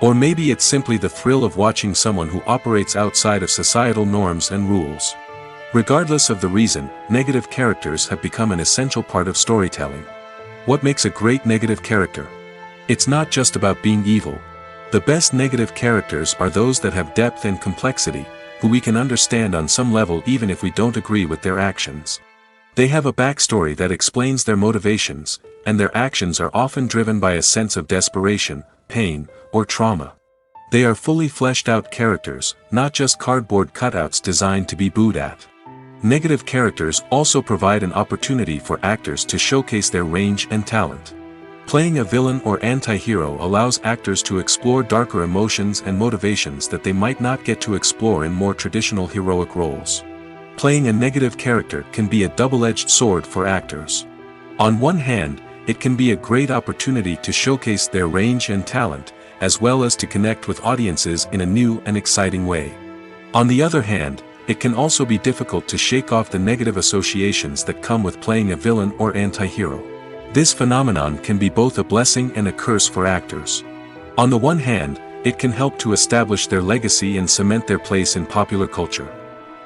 Or maybe it's simply the thrill of watching someone who operates outside of societal norms and rules. Regardless of the reason, negative characters have become an essential part of storytelling. What makes a great negative character? It's not just about being evil. The best negative characters are those that have depth and complexity, who we can understand on some level even if we don't agree with their actions. They have a backstory that explains their motivations, and their actions are often driven by a sense of desperation, pain, or trauma. They are fully fleshed out characters, not just cardboard cutouts designed to be booed at. Negative characters also provide an opportunity for actors to showcase their range and talent. Playing a villain or anti-hero allows actors to explore darker emotions and motivations that they might not get to explore in more traditional heroic roles. Playing a negative character can be a double-edged sword for actors. On one hand, it can be a great opportunity to showcase their range and talent, as well as to connect with audiences in a new and exciting way. On the other hand, it can also be difficult to shake off the negative associations that come with playing a villain or anti-hero. This phenomenon can be both a blessing and a curse for actors. On the one hand, it can help to establish their legacy and cement their place in popular culture.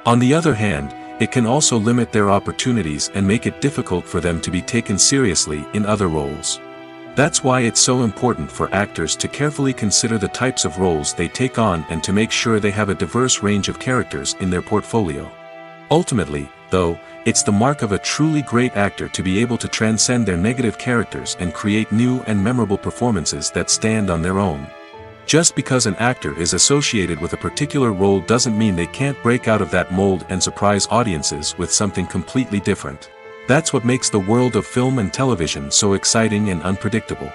On the other hand, it can also limit their opportunities and make it difficult for them to be taken seriously in other roles. That's why it's so important for actors to carefully consider the types of roles they take on and to make sure they have a diverse range of characters in their portfolio. Ultimately, though, it's the mark of a truly great actor to be able to transcend their negative characters and create new and memorable performances that stand on their own. Just because an actor is associated with a particular role doesn't mean they can't break out of that mold and surprise audiences with something completely different. That's what makes the world of film and television so exciting and unpredictable.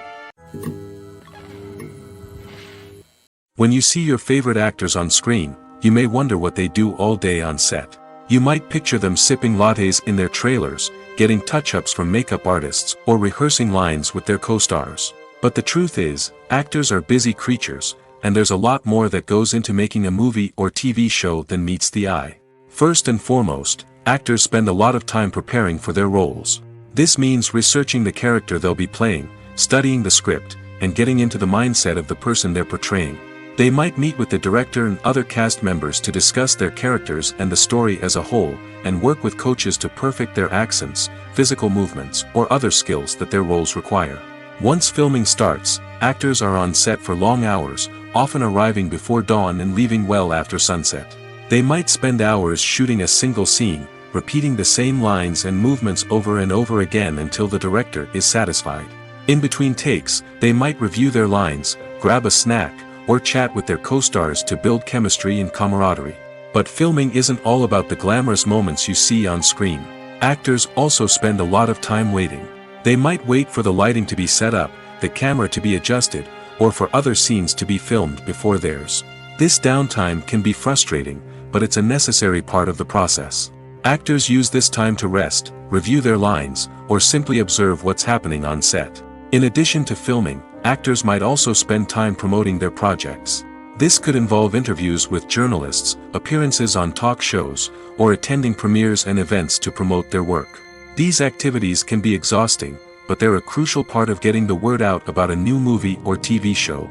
When you see your favorite actors on screen, you may wonder what they do all day on set. You might picture them sipping lattes in their trailers, getting touch-ups from makeup artists, or rehearsing lines with their co-stars. But the truth is, actors are busy creatures, and there's a lot more that goes into making a movie or TV show than meets the eye. First and foremost, actors spend a lot of time preparing for their roles. This means researching the character they'll be playing, studying the script, and getting into the mindset of the person they're portraying. They might meet with the director and other cast members to discuss their characters and the story as a whole, and work with coaches to perfect their accents, physical movements, or other skills that their roles require. Once filming starts, actors are on set for long hours, often arriving before dawn and leaving well after sunset. They might spend hours shooting a single scene, repeating the same lines and movements over and over again until the director is satisfied. In between takes, they might review their lines, grab a snack, or chat with their co-stars to build chemistry and camaraderie. But filming isn't all about the glamorous moments you see on screen. Actors also spend a lot of time waiting. They might wait for the lighting to be set up, the camera to be adjusted, or for other scenes to be filmed before theirs. This downtime can be frustrating, but it's a necessary part of the process. Actors use this time to rest, review their lines, or simply observe what's happening on set. In addition to filming, actors might also spend time promoting their projects. This could involve interviews with journalists, appearances on talk shows, or attending premieres and events to promote their work. These activities can be exhausting, but they're a crucial part of getting the word out about a new movie or TV show.